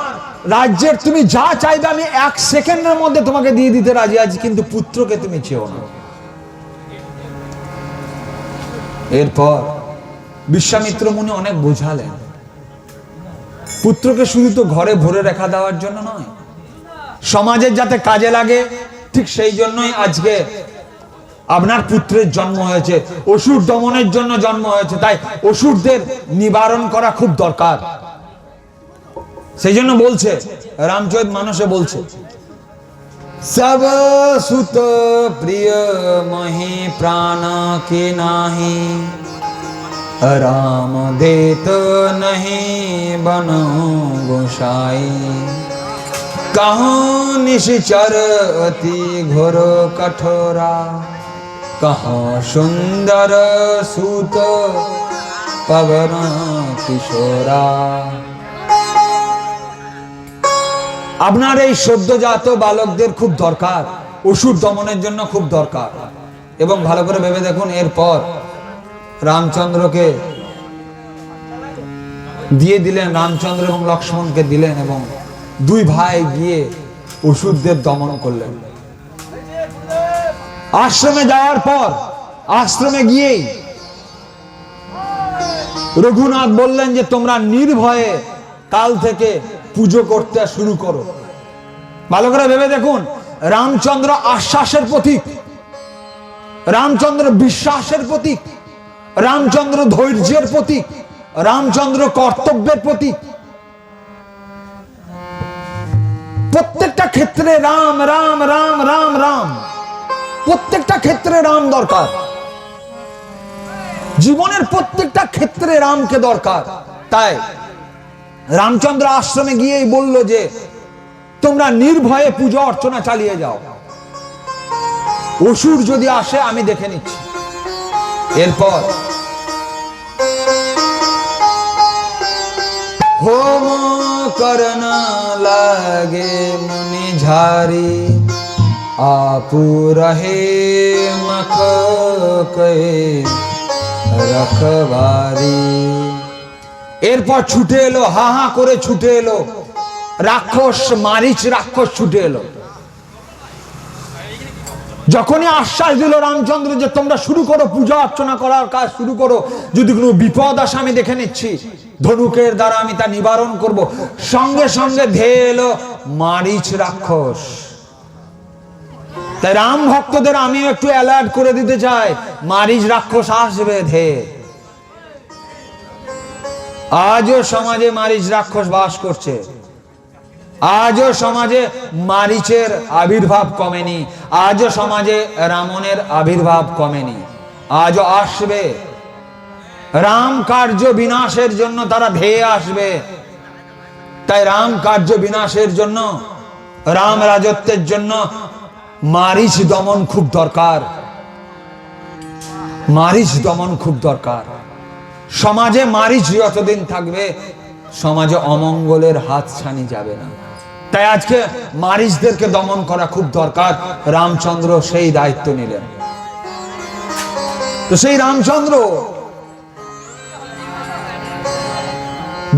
Speaker 3: রাজ্যের তুমি যা চাইবে আমি 1 সেকেন্ডের মধ্যে তোমাকে দিয়ে দিতে রাজি আছি, কিন্তু পুত্রকে তুমি চেও না। এরপর বিশ্বামিত্র মুনি অনেক বোঝালেন, পুত্রকে শুধু তো ঘরে ভরে রেখা দেওয়ার জন্য নয়, সমাজের যাতে কাজে লাগে, ঠিক সেই জন্যই আজকে আপনার পুত্রের জন্ম হয়েছে, অসুর দমনের জন্য জন্ম হয়েছে, তাই অসুরদের নিবারণ করা খুব দরকার। সেই জন্য বলছে রামচরিত মানসে বলছে, সব সুত প্রিয় মহি প্রাণ কি নাহি, রাম দেত নহি বন গোসাই, कहूं निश्चर अति घोर कठोरा, कहाँ सुंदर सूत पवन किशोरा। আপনার এই সদ্যজাত বালকদের খুব দরকার, অসুর দমনের জন্য খুব দরকার। এবং ভালো করে ভেবে দেখুন, এরপর রামচন্দ্রকে দিয়ে দিলেন, রামচন্দ্র এবং লক্ষ্মণকে দিলেন, এবং দুই ভাই গিয়ে অসুরদের দমন করলেন। আশ্রমে যাওয়ার পর আশ্রমে গিয়েই রঘুনাথ বললেন যে তোমরা নির্ভয়ে কাল থেকে পুজো করতে শুরু করো। ভালো করে ভেবে দেখুন, রামচন্দ্র আশ্বাসের প্রতীক, রামচন্দ্র বিশ্বাসের প্রতীক, রামচন্দ্র ধৈর্যের প্রতীক, রামচন্দ্র কর্তব্যের প্রতীক। প্রত্যেকটা ক্ষেত্রে রাম রাম রাম রাম রাম, প্রত্যেকটা ক্ষেত্রে রাম দরকার, জীবনের প্রত্যেকটা ক্ষেত্রে রামকে দরকার। তাই রামচন্দ্র আশ্রমে গিয়েই বলল যে তোমরা নির্ভয়ে পূজা অর্চনা চালিয়ে যাও, অসুর যদি আসে আমি দেখে নিচ্ছি। এরপর হোম করন লাগে মুনি ঝারি, আপু রহে মখ কে রখবারি। এরপর ছুটে এলো, হা হা করে ছুটে এলো রাক্ষস, মারিচ রাক্ষস ছুটে এলো। যখনই আশ্বাস দিল রামচন্দ্র যে তোমরা শুরু করো, পূজা অর্চনা করার কাজ শুরু করো, যদি কোনো বিপদ আসে আমি দেখে নিচ্ছি, ধনুকের দ্বারা আমি তা নিবারণ করব। সঙ্গে সঙ্গে ধেয়ে এলো মারিচ রাক্ষস। তাই রাম ভক্তদের আমি একটু অ্যালার্ট করে দিতে চাই, মারিচ রাক্ষস আসবে ধেয়ে। আজও সমাজে মারিচ রাক্ষস বাস করছে, আজও সমাজে মারিচের আবির্ভাব কমেনি, আজও সমাজে রাবণের আবির্ভাব কমেনি, আজও আসবে। রাম কার্য বিনাশের জন্য তারা ধেয়ে আসবে। তাই রাম কার্য বিনাশের জন্য, রাম রাজত্বের জন্য মারিচ দমন খুব দরকার, মারিচ দমন খুব দরকার। সমাজে মারিচ যতদিন থাকবে সমাজে অমঙ্গলের হাত ছানি যাবে না। তাই আজকে মারিচদেরকে দমন করা খুব দরকার। রামচন্দ্র সেই দায়িত্ব নিলেন। তো সেই রামচন্দ্র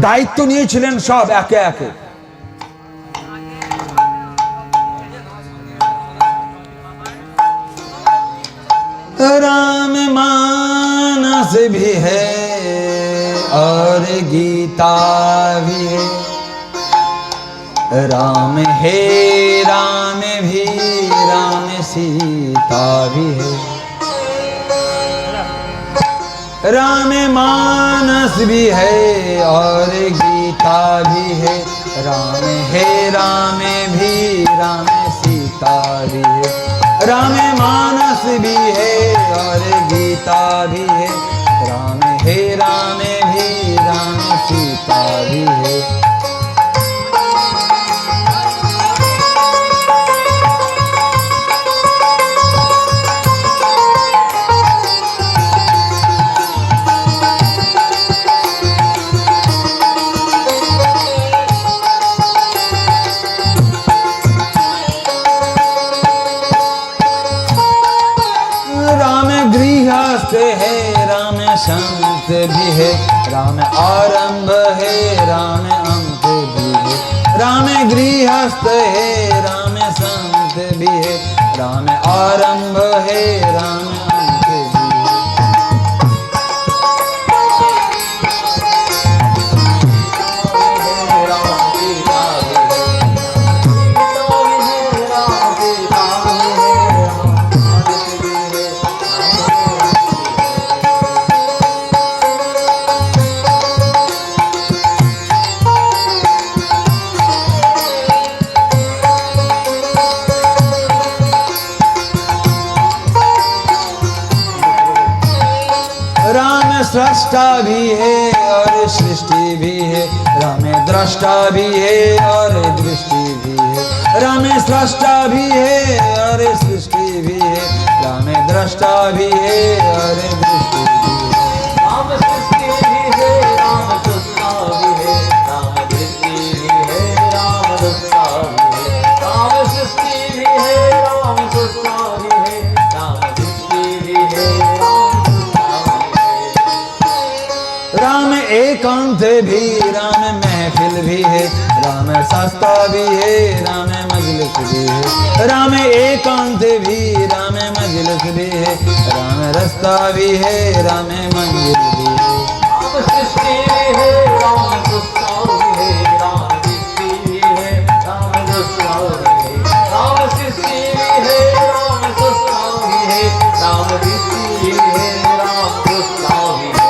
Speaker 3: দায়িত্ব নিয়েছিলেন সব একে একে। राम मानस भी है और गीता भी है, राम है राम भी, राम सीता भी है। राम मानस भी है और गीता भी है, राम है राम भी, राम सीता भी है। राम मानस भी है और गीता भी है, राम है राम भी, राम सीता भी है। है राम संत भी है, राम आरंभ है राम अंत भी है। राम गृहस्थ है राम संत भी है, राम आरंभ है राम अंत भी है। सृष्टा भी है और सृष्टि भी है, राम दृष्टा भी है और दृष्टि भी है। राम सृष्टा भी है और सृष्टि भी है, राम दृष्टा भी है और दृष्टि भी है।
Speaker 2: राम सृष्टि भी है, राम सृष्टा भी है, राम दृष्टि भी है, राम दृष्टा भी है। राम सृष्टि भी है, राम सृष्टा भी है, राम दृष्टि
Speaker 3: भी, राम महफिल भी है, राम सस्ता भी है, राम मजलिस भी है, राम एकांत भी, राम मजलिस भी है, राम रास्ता भी है, राम मंजिल भी है।
Speaker 2: राम सृष्टि भी है, राम सृष्टा भी है, राम सृष्टि भी है, राम सृष्टा भी है, राम सृष्टि भी है, राम सृष्टा भी है, राम सृष्टि भी है, राम सृष्टा भी है।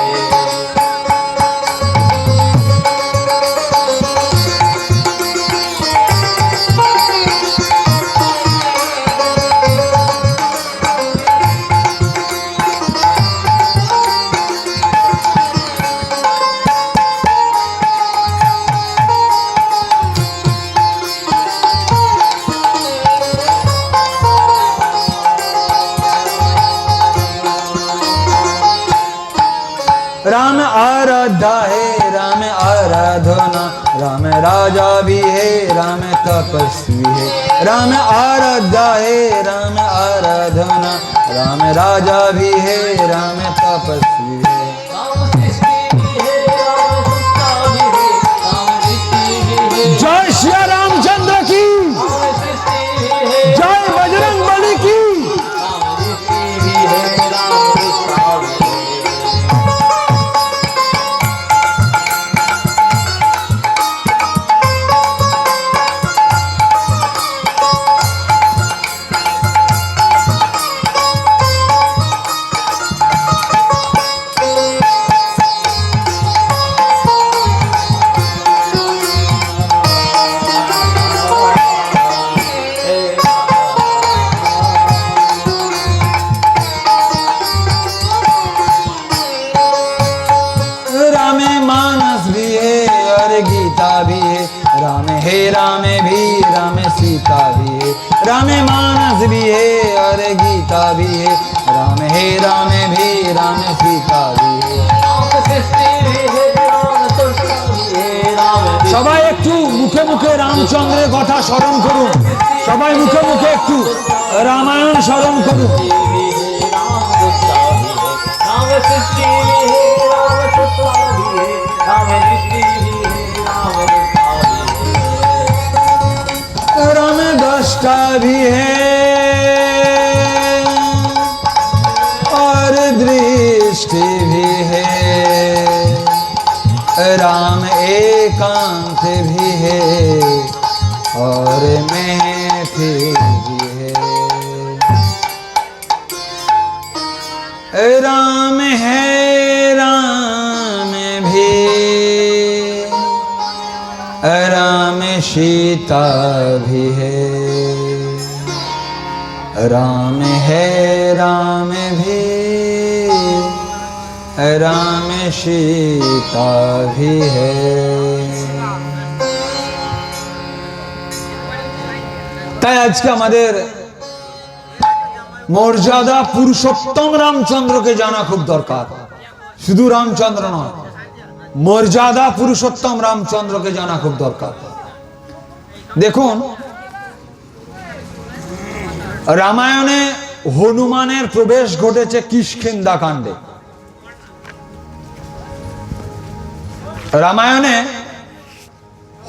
Speaker 3: राम आराधा है, राम आराधना, राम राजा भी है, राम तपस्वी है, राम आराधा है, राम आराधना, राम राजा भी है, राम तपस्वी है।
Speaker 2: राम सृष्टि भी है, राम सृष्टा भी है, राम सृष्टि भी है,
Speaker 3: जय श्री रामचंद्र की,
Speaker 2: राम सृष्टि भी है,
Speaker 3: जय बजरंग बली की।
Speaker 2: राम सृष्टि भी है, राम सृष्टा भी है।
Speaker 3: राम मानस भी है और गीता भी है, राम है राम भी, राम सीता भी है, राम मानस भी है और गीता भी है, राम है राम भी, राम सीता भी है।
Speaker 2: राम सृष्टि भी है, राम सृष्टा भी है, राम
Speaker 3: সবাই একটু মুখে মুখে রামচন্দ্রের কথা স্মরণ করুন, সবাই মুখে মুখে একটু রামায়ণ স্মরণ করুন।
Speaker 2: राम सृष्टि भी है, राम सृष्टा भी है, राम सृष्टि भी है, राम सृष्टा भी है।
Speaker 3: राम दृष्टा भी है और दृष्टि भी है, राम एकांत भी है और महफिल भी है। राम है राम भी, राम सीता भी है, राम है राम भी, राम सीता भी है। তাই আজকে আমাদের মর্যাদা পুরুষোত্তম রামচন্দ্রকে জানা খুব দরকার। শুধু রামচন্দ্র নয়, মর্যাদা পুরুষোত্তম রামচন্দ্রকে জানা খুব দরকার। দেখুন, রামায়ণে হনুমানের প্রবেশ ঘটেছে কিষ্কিন্ধা কাণ্ডে। রামায়ণে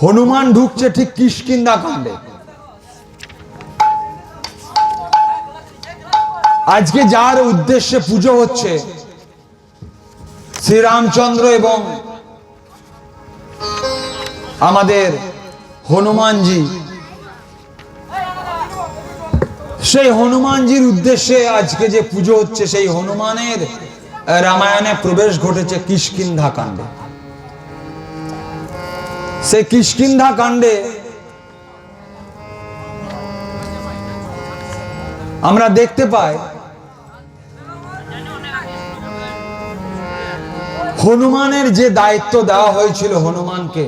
Speaker 3: হনুমান ঢুকছে ঠিক কিষ্কিন্ধা কাণ্ডে। আজকে যার উদ্দেশ্যে পুজো হচ্ছে, শ্রীরামচন্দ্র এবং আমাদের হনুমানজি, সেই হনুমানজির উদ্দেশ্যে আজকে যে পুজো হচ্ছে, সেই হনুমানের রামায়ণে প্রবেশ ঘটেছে কিষ্কিন্ধা কাণ্ডে। সেই কিষ্কিন্ধা কাণ্ডে আমরা দেখতে পাই হনুমানের যে দায়িত্ব দেওয়া হয়েছিল হনুমানকে,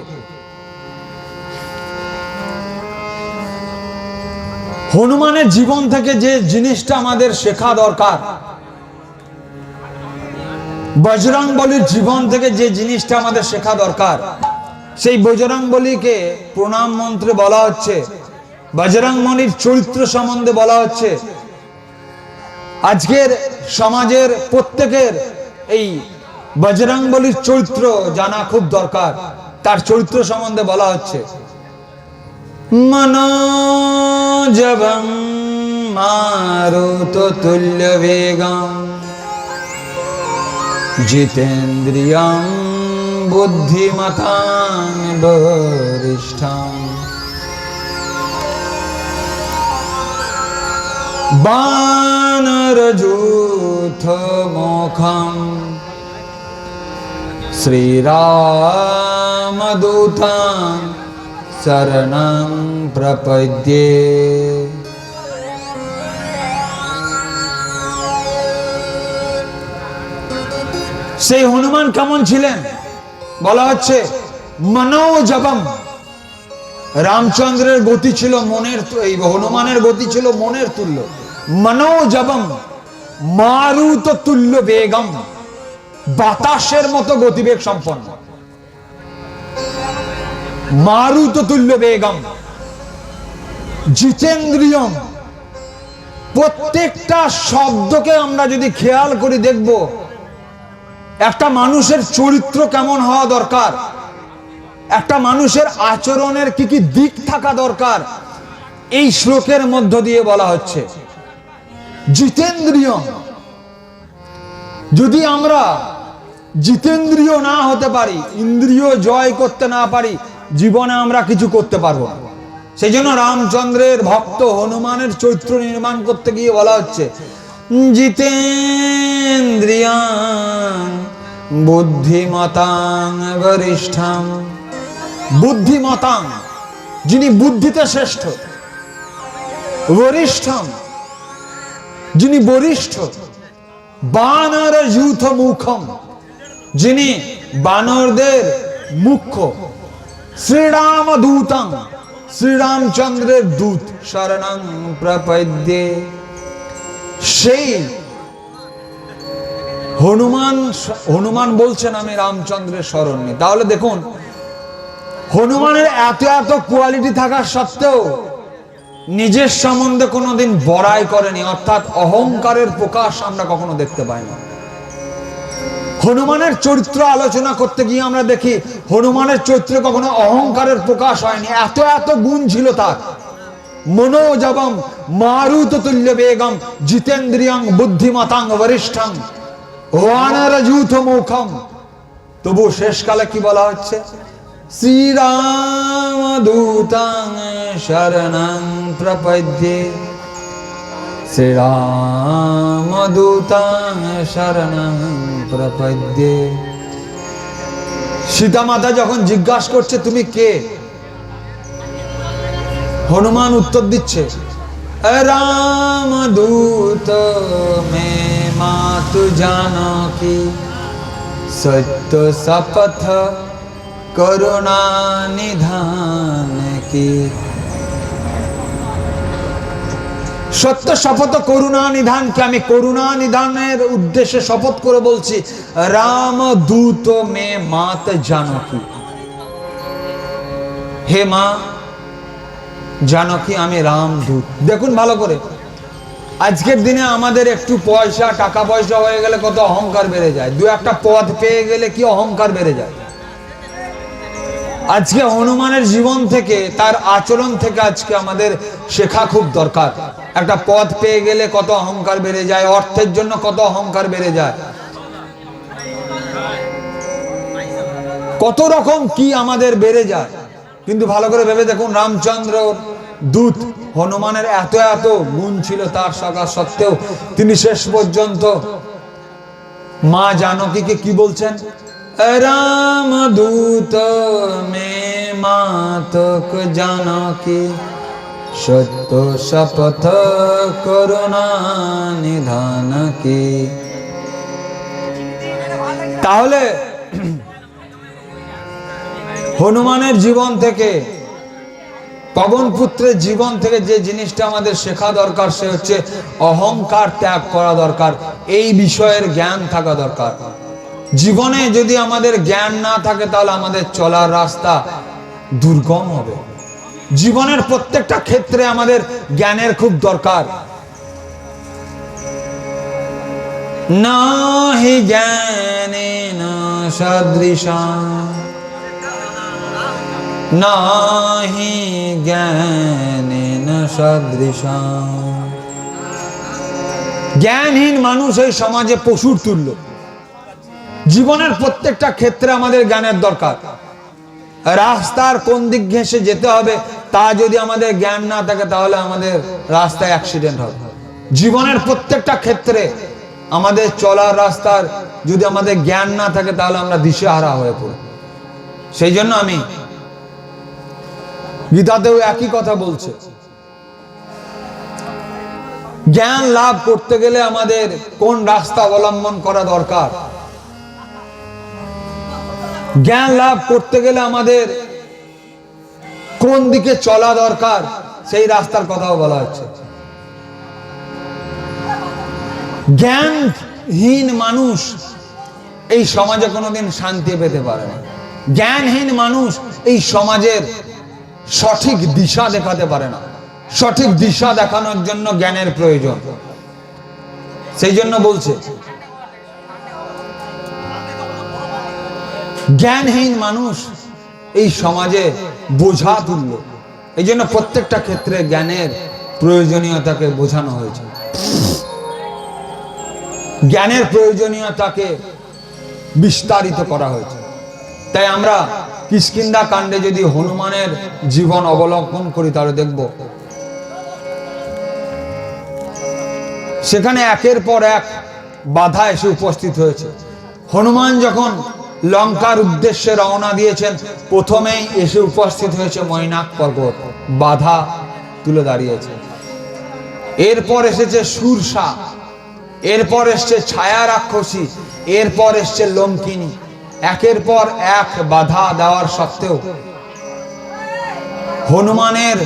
Speaker 3: হনুমানের জীবন থেকে যে জিনিসটা আমাদের শেখা দরকার, বজরংবলীর জীবন থেকে যে জিনিসটা আমাদের শেখা দরকার, সেই বজরংবলীকে প্রণাম মন্ত্রে বলা হচ্ছে, বজরংবলীর চরিত্র সম্বন্ধে বলা হচ্ছে। আজকের সমাজের প্রত্যেকের এই বজরংবলীর চরিত্র জানা খুব দরকার। তার চরিত্র সম্বন্ধে বলা হচ্ছে, মনোজবং মারুত তুল্য বেগম জিতেন্দ্রিয়ং বুদ্ধিমতাং বরিষ্ঠং বানরযূথ মুখম শ্রীরামদূতাং শরণং প্রপদ্যে। সেই হনুমান কেমন ছিলেন বলা হচ্ছে, মনোজবম। রামচন্দ্রের গতি ছিল মনের, এই হনুমানের গতি ছিল মনের তুল্য। মনোজবম মারুত তুল্য বেগম, বাতাসের মতো গতিবেগ সম্পন্ন। মারুত তুল্য বেগম জিতেন্দ্রিয়ম। প্রত্যেকটা শব্দকে আমরা যদি খেয়াল করে দেখব, একটা মানুষের চরিত্র কেমন হওয়া দরকার, একটা মানুষের আচরণের কি কি দিক থাকা দরকার, এই শ্লোকের মধ্য দিয়ে বলা হচ্ছে। জিতেন্দ্রিয়, যদি আমরা জিতেন্দ্রিয় না হতে পারি, ইন্দ্রিয় জয় করতে না পারি, জীবনে আমরা কিছু করতে পারবো না। সেই জন্য রামচন্দ্রের ভক্ত হনুমানের চরিত্র নির্মাণ করতে গিয়ে বলা হচ্ছে, জিতেন্দ্রিয়াং বুদ্ধিমতাং বরিষ্ঠং। বুদ্ধিমতাং, যিনি বুদ্ধিতে শ্রেষ্ঠ। বরিষ্ঠং, যিনি বরিষ্ঠ। বানরযূথ মুখম, যিনি বানরদের মুখ্য। শ্রীরামদূতং, শ্রীরামচন্দ্রের দূত। শরণং প্রপদ্যে, সেই হনুমান বলছেন আমি রামচন্দ্রের শরণ নিই। তাহলে দেখুন, হনুমানের এত এত কোয়ালিটি থাকার সত্ত্বেও নিজের সম্বন্ধে কোনোদিন বড়াই করেনি, অর্থাৎ অহংকারের প্রকাশ আমরা কখনো দেখতে পাই না। হনুমানের চরিত্র আলোচনা করতে গিয়ে আমরা দেখি হনুমানের চরিত্রে কখনো অহংকারের প্রকাশ হয়নি। এত এত গুণ ছিল তার। মনোজবম মারুত তুল্য বেগম জিতেন্দ্রিয়ং বুদ্ধিমতাং বরিষ্ঠং বানরযূথ মুখম। তবু শেষকালে কি বলা হচ্ছে, শ্রীরামদূতাং শরণং প্রপদ্যে। শ্রীরামদূতাং শরণং প্রপদ্যে। সীতা মাতা যখন জিজ্ঞাসা করছে তুমি কে, হনুমান উত্তর দিচ্ছে, রামদূত মে মাতু জানকী সত্য শপথ করুণা নিধান কি। সত্য শপথ করুণা নিধান কি, আমি করুণা নিধানের উদ্দেশ্যে শপথ করে বলছি, রামদূত মে মাত জানকী। হে মা জানকী, আমি রামদূত। দেখুন ভালো করে, আজকের দিনে আমাদের একটু পয়সা, টাকা পয়সা হয়ে গেলে কত অহংকার বেড়ে যায়। দু একটা পদ পেয়ে গেলে কি অহংকার বেড়ে যায়। আজকে হনুমানের জীবন থেকে, তার আচরণ থেকে আজকে আমাদের শেখা খুব দরকার। একটা পদ পেয়ে গেলে কত অহংকার বেড়ে যায়, অর্থের জন্য কত অহংকার বেড়ে যায়, কত রকম কি আমাদের বেড়ে যায়। কিন্তু ভালো করে ভেবে দেখুন, রামচন্দ্র দূত, হনুমানের এত এত গুণ ছিল তার সত্ত্বেও তিনি শেষ পর্যন্ত মা জানকীকে কি বলছেন, রামদূত মে মাতক জানকী সত্য শপথ করুণা নিধান কি। তাহলে হনুমানের জীবন থেকে, পবনপুত্রের জীবন থেকে যে জিনিসটা আমাদের শেখা দরকার, সে হচ্ছে অহংকার ত্যাগ করা দরকার। এই বিষয়ের জ্ঞান থাকা দরকার। জীবনে যদি আমাদের জ্ঞান না থাকে তাহলে আমাদের চলার রাস্তা দুর্গম হবে। জীবনের প্রত্যেকটা ক্ষেত্রে আমাদের জ্ঞানের খুব দরকার। নাহি জ্ঞানেন সদৃশাম নাহি জ্ঞানেন সদৃশাম। জ্ঞানহীন মানুষ এই সমাজে পশুর তুল্য। জীবনের প্রত্যেকটা ক্ষেত্রে আমাদের জ্ঞানের দরকার। রাস্তার কোন দিক ঘেঁষে যেতে হবে তা যদি আমাদের জ্ঞান না থাকে তাহলে আমাদের রাস্তায় অ্যাক্সিডেন্ট হবে। জীবনের প্রত্যেকটা ক্ষেত্রে আমাদের চলার রাস্তার যদি আমাদের জ্ঞান না থাকে তাহলে আমরা দিশেহারা হয়ে পড়ি। সেই জন্য আমি গীতাতেও একই কথা বলছে, জ্ঞান লাভ করতে গেলে আমাদের কোন রাস্তা অবলম্বন করা দরকার, জ্ঞান লাভ করতে গেলে আমাদের কোন দিকে চলা দরকার সেই রাস্তার কথাও বলা হচ্ছে। জ্ঞানহীন মানুষ এই সমাজে কোনোদিন শান্তি পেতে পারে না। জ্ঞানহীন মানুষ এই সমাজের সঠিক দিশা দেখাতে পারে না। সঠিক দিশা দেখানোর জন্য জ্ঞানের প্রয়োজন। সেই জন্য বলছে জ্ঞানহীন মানুষ এই সমাজে বোঝা তুল্য। এই জন্য প্রত্যেকটা ক্ষেত্রে জ্ঞানের প্রয়োজনীয়তাকে বোঝানো হয়েছে, জ্ঞানের প্রয়োজনীয়তাকে বিস্তারিত করা হয়েছে। তাই আমরা কিষ্কিন্ধা কাণ্ডে যদি হনুমানের জীবন অবলম্বন করি তাহলে দেখব সেখানে একের পর এক বাধা এসে উপস্থিত হয়েছে। হনুমান যখন লঙ্কার উদ্দেশ্যে রওনা দিয়েছেন প্রথমেই এসে উপস্থিত হয়েছে মৈনাক পর্বত, বাধা তুলে দাঁড়িয়েছে। এরপর এসেছে সুরসা, এরপর এসছে ছায়া রাক্ষসী, এরপর এসছে লঙ্কিনী। একের পর এক বাধা দেওয়ার সত্ত্বেও হনুমানের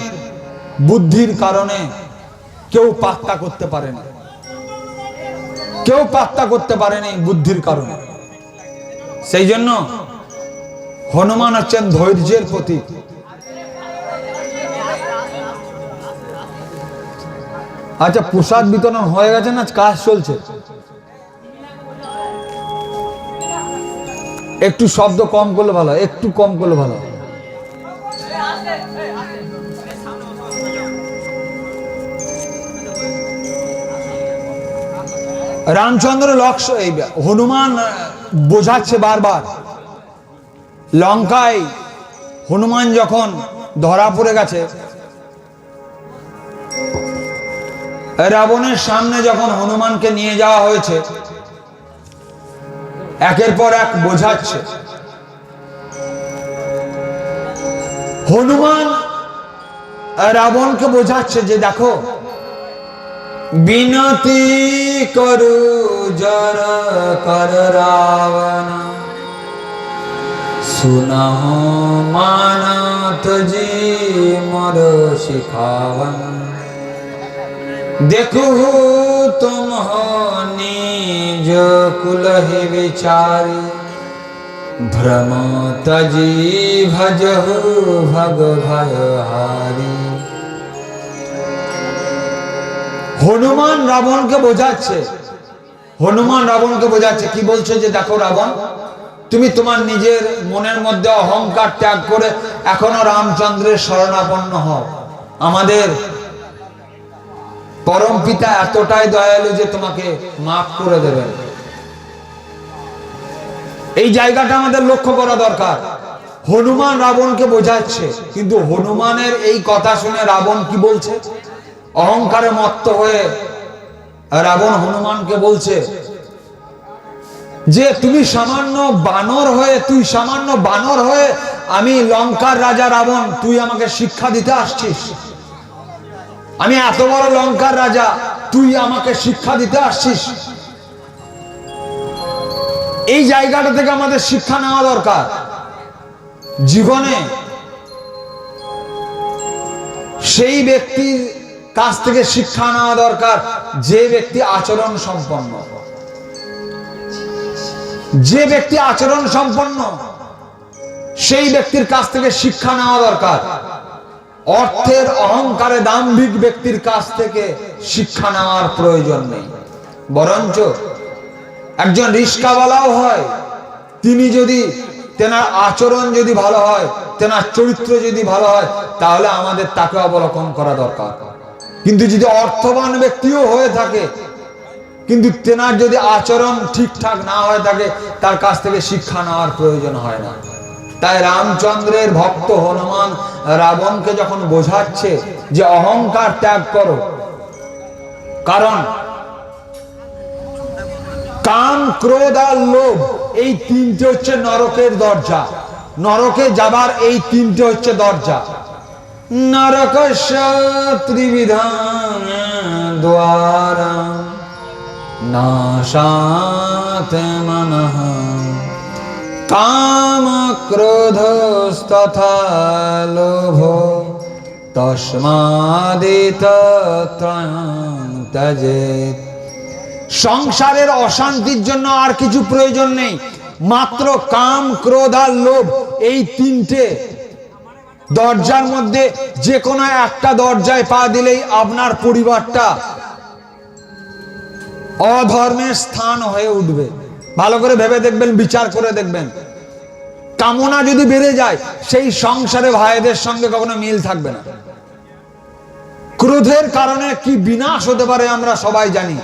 Speaker 3: বুদ্ধির কারণে কেউ পাত্তা করতে পারেনি, কেউ পাত্তা করতে পারেনি বুদ্ধির কারণে। সেই জন্য হনুমান হচ্ছেন ধৈর্যের প্রতীক। আচ্ছা, প্রসাদ বিতরণ হয়ে গেছে না কাজ চলছে? একটু শব্দ কম করলে ভালো, একটু কম করলে ভালো। রামচন্দ্র লক্ষ্য এই হনুমান বোঝাচ্ছে বারবার। লঙ্কায় হনুমান যখন ধরা পড়ে গেছে, রাবণের সামনে যখন হনুমানকে নিয়ে যাওয়া হয়েছে, একের পর এক বোঝাচ্ছে। হনুমান রাবণকে বোঝাচ্ছে যে দেখো, বিনতি করু জর কর রাবণ, সুনহ মানত জি মর শিখাवन। देखु तुम हो निज कुलहि विचारी, भ्रम तजी भजहु भग भयहारी। হনুমান রাবণকে বোঝাচ্ছে, হনুমান রাবণকে বোঝাচ্ছে, কি বলছে যে দেখো রাবণ, তুমি তোমার নিজের মনের মধ্যে অহংকার ত্যাগ করে এখনো রামচন্দ্রের শরণাপন্ন হও। আমাদের পরম পিতা এতটাই দয়ালু যে তোমাকে মাফ করে দেবেন। এই জায়গাটা আমাদের লক্ষ্য করা দরকার। হনুমান রাবণকে বোঝাচ্ছে, কিন্তু হনুমানের এই কথা শুনে রাবণ কি বলছে? অহংকারে মত্ত হয়ে রাবণ হনুমানকে বলছে যে তুমি সামান্য বানর হয়ে, তুই সামান্য বানর হয়ে আমি লঙ্কার রাজা রাবণ, তুই আমাকে শিক্ষা দিতে আসছিস? আমি এত বড় লঙ্কার রাজা, তুই আমাকে শিক্ষা দিতে আসছিস? এই জায়গাটা থেকে আমাদের শিক্ষা নেওয়া দরকার। জীবনে সেই ব্যক্তির কাছ থেকে শিক্ষা নেওয়া দরকার যে ব্যক্তি আচরণ সম্পন্ন। যে ব্যক্তি আচরণ সম্পন্ন সেই ব্যক্তির কাছ থেকে শিক্ষা নেওয়া দরকার। অর্থের অহংকারে দাম্ভিক ব্যক্তির কাছ থেকে শিক্ষা নেওয়ার প্রয়োজন নেই। বরঞ্চ একজন রিস্কাওয়ালাও হয়, তিনি যদি তেনার আচরণ যদি ভালো হয়, তেনার চরিত্র যদি ভালো হয়, তাহলে আমাদের তাকে অবলোকন করা দরকার। কিন্তু যদি অর্থবান ব্যক্তিও হয়ে থাকে, কিন্তু তেনার যদি আচরণ ঠিকঠাক না হয়ে থাকে, তার কাছ থেকে শিক্ষা নেওয়ার প্রয়োজন হয় না। তাই রামচন্দ্রের ভক্ত হনুমান রাবণকে যখন বোঝাচ্ছে যে অহংকার ত্যাগ করো, কারণ কাম, ক্রোধ আর লোভ এই তিনটে হচ্ছে নরকের দরজা। নরকে যাবার এই তিনটে হচ্ছে দরজা। নরকস্য ত্রিবিধান দ্বারা নাশাত মনঃ কাম ক্রোধস্তথা লোভ তস্মাদিতত্রয়ং ত্যজেৎ। সংসারের অশান্তির জন্য আর কিছু প্রয়োজন নেই, মাত্র কাম, ক্রোধ আর লোভ এই তিনটে দরজার মধ্যে যে কোনো একটা দরজায় পা দিলেই আপনার পরিবারটা অধর্মের স্থান হয়ে উঠবে। ভালো করে ভেবে দেখবেন, বিচার করে দেখবেন। কামনা যদি বেড়ে যায়, সেই সংসারে ভাইদের সঙ্গে কখনো মিল থাকবে না। ক্রোধের কারণে কি বিনাশ হতে পারে আমরা সবাই জানি।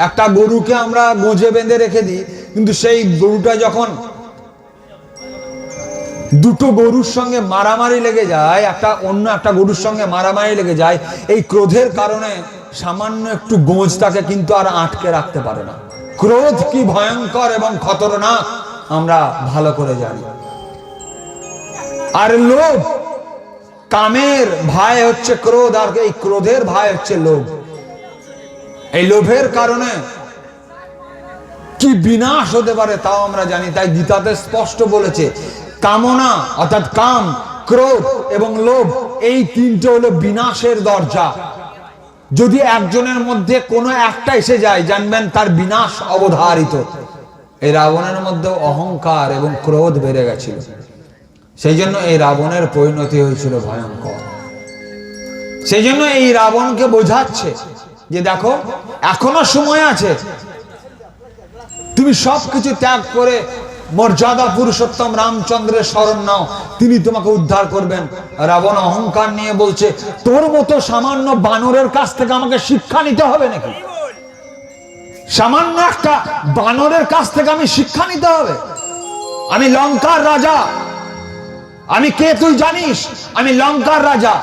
Speaker 3: একটা গরুকে আমরা গোঁজে বেঁধে রেখে দিই, কিন্তু সেই গরুটা যখন দুটো গরুর সঙ্গে মারামারি লেগে যায়, অন্য একটা গরুর সঙ্গে মারামারি লেগে যায়, এই ক্রোধের কারণে সামান্য একটু গোঁজ তাকে কিন্তু আর আটকে রাখতে পারে না। ক্রোধ কি ভয়ঙ্কর এবং খতরনাক আমরা ভালো করে জানি। আর লোভ, কামের ভাই হচ্ছে ক্রোধ, আর এই ক্রোধের ভাই হচ্ছে লোভ। এই লোভের কারণে কি বিনাশ হতে পারে তাও আমরা জানি। তাই গীতাতে স্পষ্ট বলেছে, কামনা অর্থাৎ কাম, ক্রোধ এবং লোভ এই তিনটে হলো বিনাশের দরজা। যদি একজনের মধ্যে কোনো একটা এসে যায়, জানবেন তার বিনাশ অবধারিত। এই রাবণের মধ্যে অহংকার এবং ক্রোধ বেড়ে গেছিল, সেই জন্য এই রাবণের পরিণতি হয়েছিল ভয়ঙ্কর। সেই জন্য এই রাবণকে বোঝাচ্ছে যে দেখো, এখনো সময় আছে, তুমি সবকিছু ত্যাগ করে মর্যাদা পুরুষোত্তম রামচন্দ্রের শরণ নাও, তিনি তোমাকে উদ্ধার করবেন। রাবণ অহংকার নিয়ে বলছে, তোর মতো সামান্য বানরের কাছ থেকে আমাকে শিক্ষা নিতে হবে নাকি? সামান্য একটা বানরের কাছ থেকে আমি শিক্ষা নিতে হবে? আমি লঙ্কার রাজা। আমি কে তুই জানিস? আমি লঙ্কার রাজা।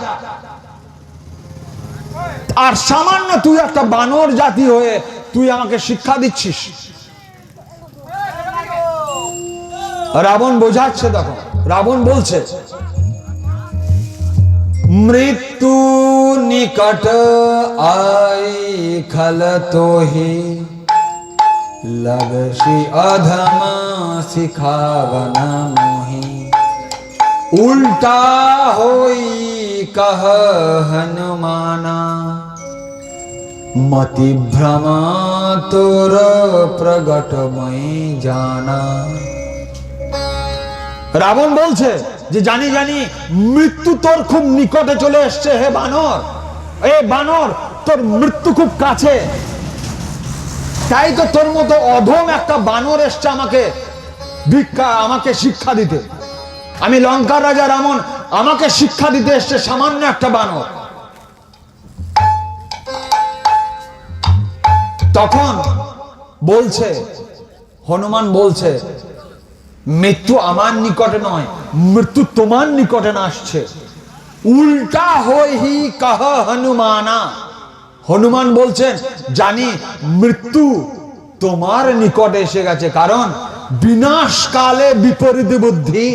Speaker 3: আর সামান্য তুই একটা বানর জাতি হয়ে তুই আমাকে শিক্ষা দিচ্ছিস? রাবণ বোঝাচ্ছে। দেখো, রাবণ বলছে, মৃত্যু নিকট আই খলতো হি লগসি অধম শিখাবন মোহি উল্টা হই কহ হনুমানা মতি ভ্রম তোর প্রগট মই জানা। রাবণ বলছে যে জানি জানি মৃত্যু তোর খুব নিকটে চলে এসছে। হে বানর, এ বানর, তোর মৃত্যু খুব কাছে। তাই তো তোর মতো অধম একটা বানর এসছে আমাকে শিক্ষা দিতে। আমি লঙ্কার রাজা রাবণ, আমাকে শিক্ষা দিতে এসছে সামান্য একটা বানর। তখন বলছে, হনুমান বলছে, মৃত্যু আমার নিকটে নয়, মৃত্যু তোমার নিকটে না আসছে। উল্টা হই হি কহ হনুমানা। হনুমান বলছেন, জানি মৃত্যু তোমার নিকটে এসে গেছে, কারণ বিনাশ কালে বিপরীত বুদ্ধি।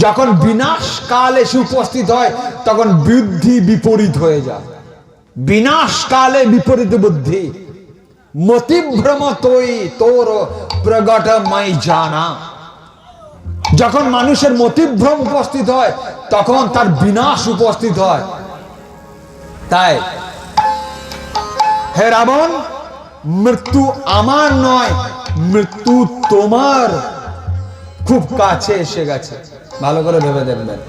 Speaker 3: যখন বিনাশ কাল এসে উপস্থিত হয়, তখন বুদ্ধি বিপরীত হয়ে যায়। বিনাশ কালে বিপরীত বুদ্ধি। মতিভ্রম তোই তোর প্রগট মই জানা। যখন মানুষের মতিভ্রম উপস্থিত হয়, তখন তার বিনাশ উপস্থিত হয়। তাই হে রাবণ, মৃত্যু আমার নয়, মৃত্যু তোমার খুব কাছে এসে গেছে। ভালো করে ভেবে দেখবেন।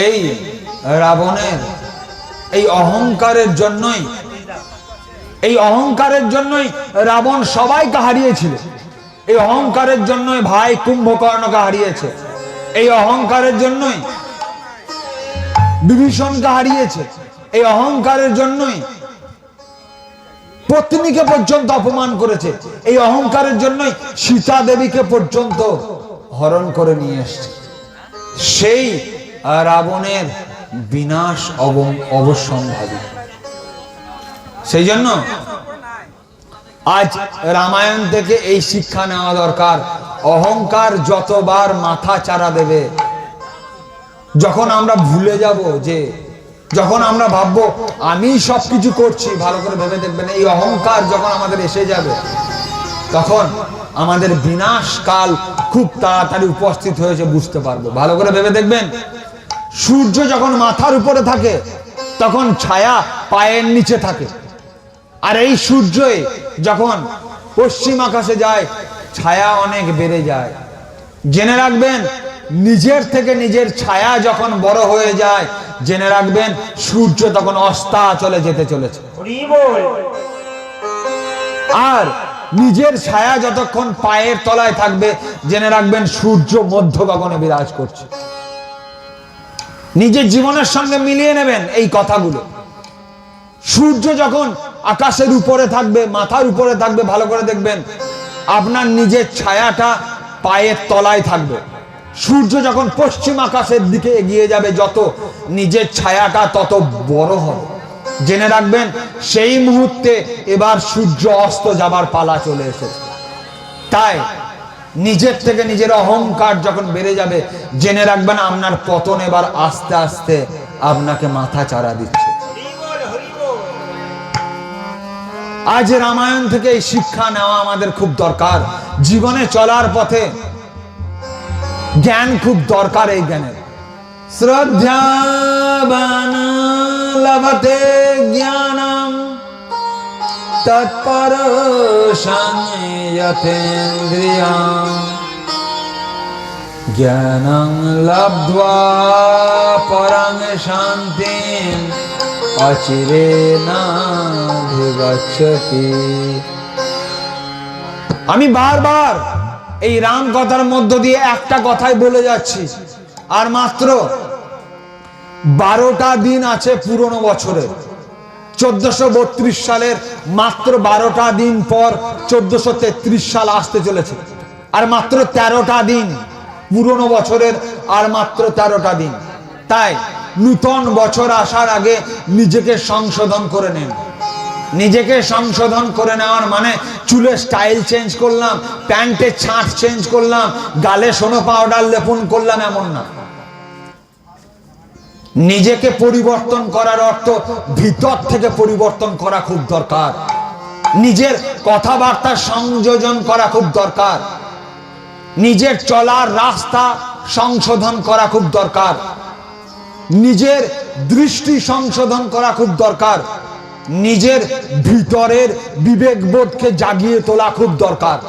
Speaker 3: এই রাবণের এই অহংকারের জন্যই এই অহংকারের জন্যই রাবণ সবাইকে হারিয়েছিল। এই অহংকারের জন্যই ভাই কুম্ভকর্ণকে হারিয়েছে। এই অহংকারের জন্যই বিভীষণকে হারিয়েছে। এই অহংকারের জন্যই পত্নীকে পর্যন্ত অপমান করেছে। এই অহংকারের জন্যই সীতা দেবীকে পর্যন্ত হরণ করে নিয়ে এসছে। সেই রাবণের বিনাশ অবশ্যম্ভাবী। সেই জন্য আজ রামায়ণ থেকে এই শিক্ষা নেওয়া দরকার। অহংকার যতবার মাথা চারা দেবে, যখন আমরা ভুলে যাব, যে যখন আমরা ভাববো আমি সবকিছু করছি, ভালো করে ভেবে দেখবেন এই অহংকার যখন আমাদের এসে যাবে, তখন আমাদের বিনাশ কাল খুব তাড়াতাড়ি উপস্থিত হয়েছে বুঝতে পারবো। ভালো করে ভেবে দেখবেন, সূর্য যখন মাথার উপরে থাকে তখন ছায়া পায়ের নিচে থাকে, আর এই সূর্যই যখন পশ্চিম আকাশে যায় ছায়া অনেক বেড়ে যায়। জেনে রাখবেন, নিজের থেকে নিজের ছায়া যখন বড় হয়ে যায়, জেনে রাখবেন সূর্য তখন অস্তাচলে যেতে চলেছে। আর নিজের ছায়া যতক্ষণ পায়ের তলায় থাকবে, জেনে রাখবেন সূর্য মধ্য গগনে বিরাজ করছে। নিজের জীবনের সঙ্গে মিলিয়ে নেবেন এই কথাগুলো। সূর্য যখন আকাশের উপরে থাকবে, মাথার উপরে থাকবে, ভালো করে দেখবেন আপনার নিজের ছায়াটা পায়ের তলায় থাকবে। সূর্য যখন পশ্চিম আকাশের দিকে এগিয়ে যাবে, যত নিজের ছায়াটা তত বড় হবে। জেনে রাখবেন সেই মুহূর্তে এবার সূর্য অস্ত যাবার পালা চলে এসেছে। তাই নিজের থেকে নিজের অহংকার যখন বেড়ে যাবে, জেনে রাখবেন আপনার পতন এবার আস্তে আস্তে আপনাকে মাথা চারা দিচ্ছে। আজ রামায়ণ থেকে এই শিক্ষা নেওয়া আমাদের খুব দরকার। জীবনে চলার পথে জ্ঞান খুব দরকার। এই জ্ঞানের শ্রদ্ধাবান লভতে জ্ঞানম তৎপরশং যতেন্দ্রিয়ং জ্ঞানং লব্ধ্বা পরং শান্তিম অচিরেনাধিগচ্ছতি। আমি বারবার এই রাম কথার মধ্য দিয়ে একটা কথাই বলে যাচ্ছি, আর মাত্র 12টা দিন আছে পুরনো বছরে। 1432 সালের মাত্র 12টা দিন পর 1433 সাল আসতে চলেছে। আর মাত্র 13টা দিন পুরনো বছরের, আর মাত্র 13টা দিন। তাই নূতন বছর আসার আগে নিজেকে সংশোধন করে নেন। নিজেকে সংশোধন করে নেওয়ার মানে চুলের স্টাইল চেঞ্জ করলাম, প্যান্টের ছাঁট চেঞ্জ করলাম, গালে সোনো পাউডার লেপন করলাম, এমন না। নিজেকে পরিবর্তন করার অর্থ ভিতর থেকে পরিবর্তন করা খুব দরকার। নিজের কথাবার্তা সংযোজন করা খুব দরকার। নিজের চলার রাস্তা সংশোধন করা খুব দরকার। নিজের দৃষ্টি সংশোধন করা খুব দরকার। নিজের ভিতরের বিবেকবোধকে জাগিয়ে তোলা খুব দরকার।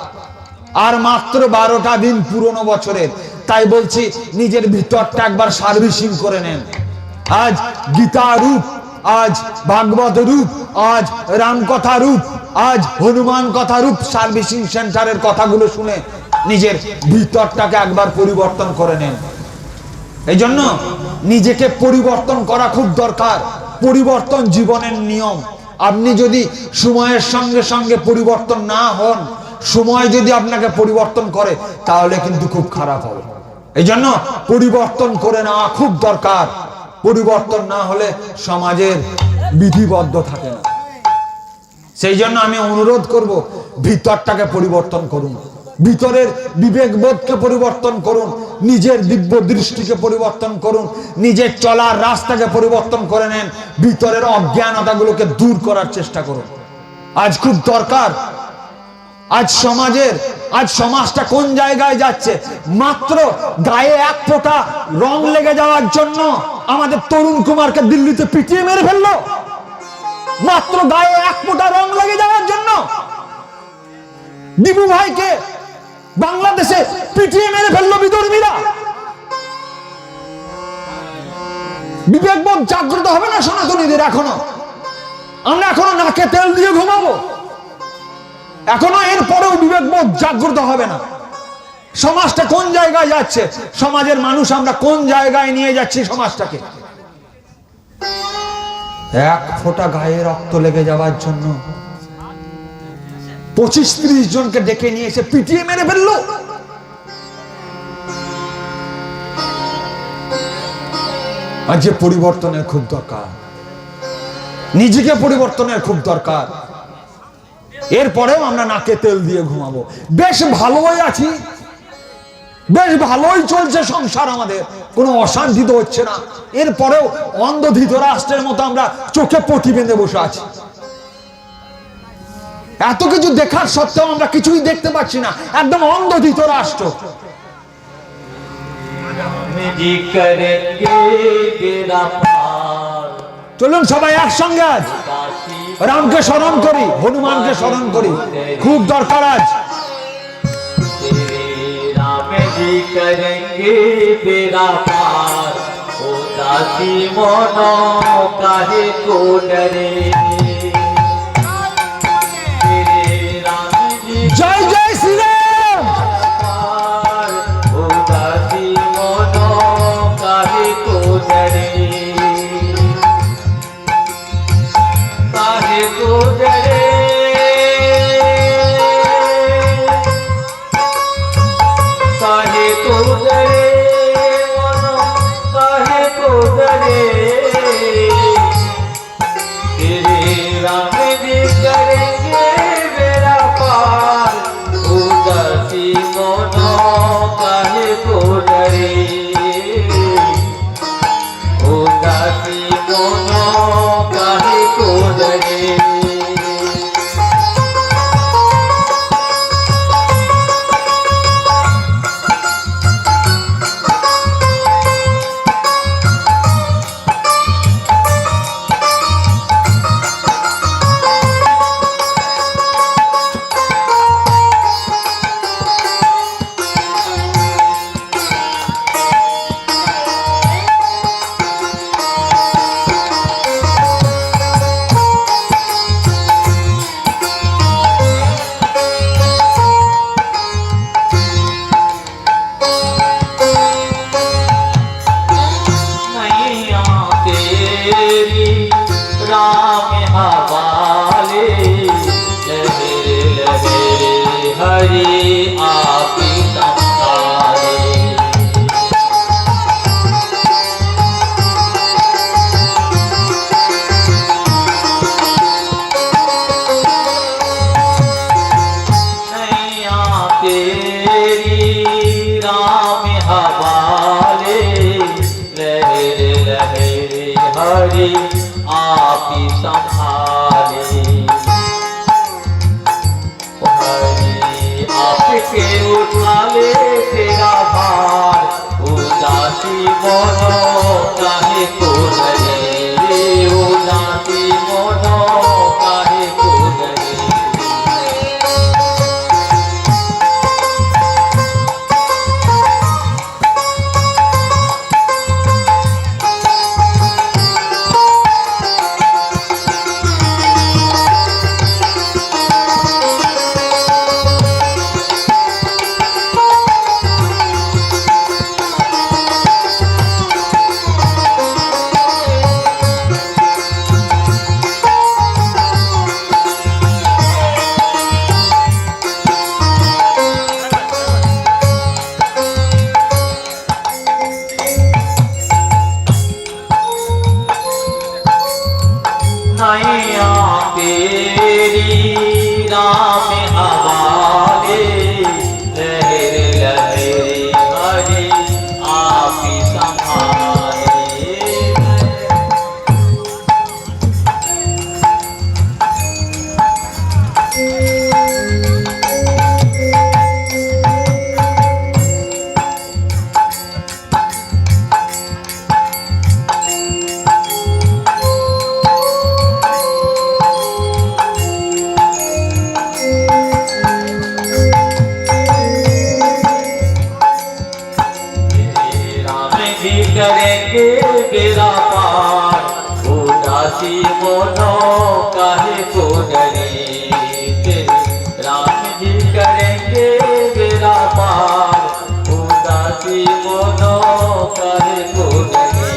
Speaker 3: আর মাত্র 12টা দিন পুরনো বছরের, তাই বলছি নিজের ভিতরটা একবার সার্ভিসিং করে নেন। আজ গীতা রূপ, আজ ভাগবত রূপ, আজ রামকথা রূপ, আজ হনুমান কথা রূপ সার্ভিসিং সেন্টারের কথাগুলো শুনে নিজের ভিতরটাকে একবার পরিবর্তন করে নেন। এই জন্য নিজেকে পরিবর্তন করা খুব দরকার। পরিবর্তন জীবনের নিয়ম। আপনি যদি সময়ের সঙ্গে সঙ্গে পরিবর্তন না হন, সময় যদি আপনাকে পরিবর্তন করে, তাহলে কিন্তু খুব খারাপ হবে। এই জন্য পরিবর্তন করে নেওয়া খুব দরকার। পরিবর্তন না হলে সমাজের বিধিবদ্ধ থাকে না। সেই জন্য আমি অনুরোধ করব, ভিতরটাকে পরিবর্তন করুন, ভিতরের বিবেকবোধকে পরিবর্তন করুন, নিজের দিব্য দৃষ্টিকে পরিবর্তন করুন, নিজের চলার রাস্তাকে পরিবর্তন করে নেন, ভিতরের অজ্ঞানতাগুলোকে দূর করার চেষ্টা করুন। আজ খুব দরকার। আজ সমাজটা কোন জায়গায় যাচ্ছে? মাত্র গায়ে এক ফোঁটা রং লেগে যাওয়ার জন্য আমাদের তরুণ কুমারকে দিল্লিতে পিটিয়ে মেরে ফেললো। মাত্র গায়ে এক ফোঁটা রং লেগে যাওয়ার জন্য দিবু ভাইকে বাংলাদেশে পিটিয়ে মেরে ফেললো বিধর্মীরা। বিবেকবোধ জাগ্রত হবে না সনাতনীদের এখনো? আমরা এখনো নাকে তেল দিয়ে ঘুমাবো? এখনো এর পরেও বিবেকবোধ জাগ্রত হবে না? সমাজটা কোন জায়গায় যাচ্ছে? সমাজের মানুষ আমরা কোন জায়গায় নিয়ে যাচ্ছি সমাজটাকে? এক ফোঁটা গায়ে রক্ত লেগে যাওয়ার জন্য 25-30 জনকে ডেকে নিয়ে এসে পিটিয়ে মেরে ফেললো। আর যে পরিবর্তনের খুব দরকার, নিজেকে পরিবর্তনের খুব দরকার। এরপরেও আমরা নাকে তেল দিয়ে ঘুমাবো। বেশ ভালোই আছি, বেশ ভালোই চলছে সংসার, আমাদের কোনো অশান্তি তো হচ্ছে না। এরপরেও অন্ধ ধৃতরাষ্ট্রের মতো আমরা চোখে পটি বেঁধে বসে আছি। এত কিছু দেখার সত্ত্বেও আমরা কিছুই দেখতে পাচ্ছি না, একদম অন্ধ ধৃতরাষ্ট্র। চলুন সবাই একসঙ্গে আজ রামকে স্মরণ করি, হনুমানকে স্মরণ করি, খুব দরকার আজ।
Speaker 2: जी करेंगे तेरा पार, ओ दासी मोनो काहे को डरे।
Speaker 3: जय जय श्री राम।
Speaker 2: ओ दासी मोनो काहे को डरे, काहे को डरे, काहे को डरे मनो, काहे को डरे। तेरे राम जी करेंगे मेरा पार, उदासी मनो काहे को डरे, उदासी मनो काहे को डरे। राम हवाले लहरे लहरे हरि आप संभाले। नैया तेरी राम हवाले लहरे लहरे हरि आप संभाले। हरि आपके उठा ले तेरा भार, उदासी मोनो काहे को डरे, उदासी मोनो काहे को डरे। नैया तेरी राम हवाले लहरे लहरे हरि आप संभाले। मोनो काहे को डरे, राम जी करेंगे बेड़ा पार, उदासी मोनो काहे को डरे,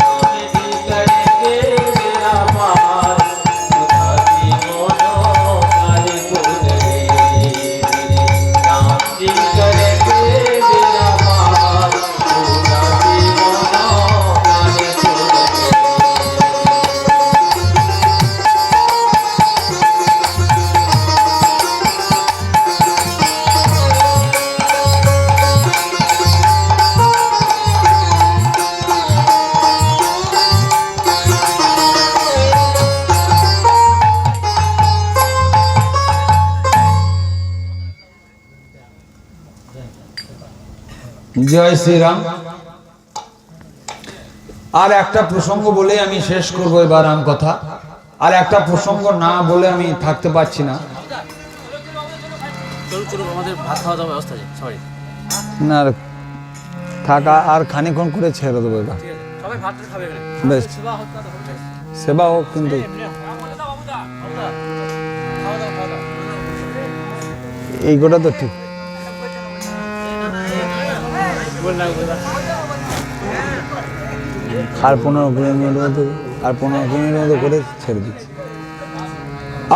Speaker 2: राम जी करेंगे बेड़ा पार, उदासी मोनो काहे को डरे, राम जी करेंगे बेड़ा पार, उदासी मोनो काहे को डरे।
Speaker 3: জয় শ্রীরাম। আর একটা প্রসঙ্গ বলে আমি শেষ করব এবার রাম কথা। আর একটা প্রসঙ্গ না বলে আমি থাকতে পারছি না।
Speaker 4: আমাদের ভাত খাওয়া দাওয়ার ব্যবস্থা আছে সরি।
Speaker 1: না থাকা আর খানিক্ষণ করে ছেড়ে দেবো এবার।
Speaker 4: সবাই ভাত খাবে
Speaker 1: বেশ সেবা হোক, কিন্তু এই গোটা তো ঠিক। আর 15-20 মিনিট মতো, আর 15-20 মিনিট মতো করে ছেড়ে দিচ্ছি।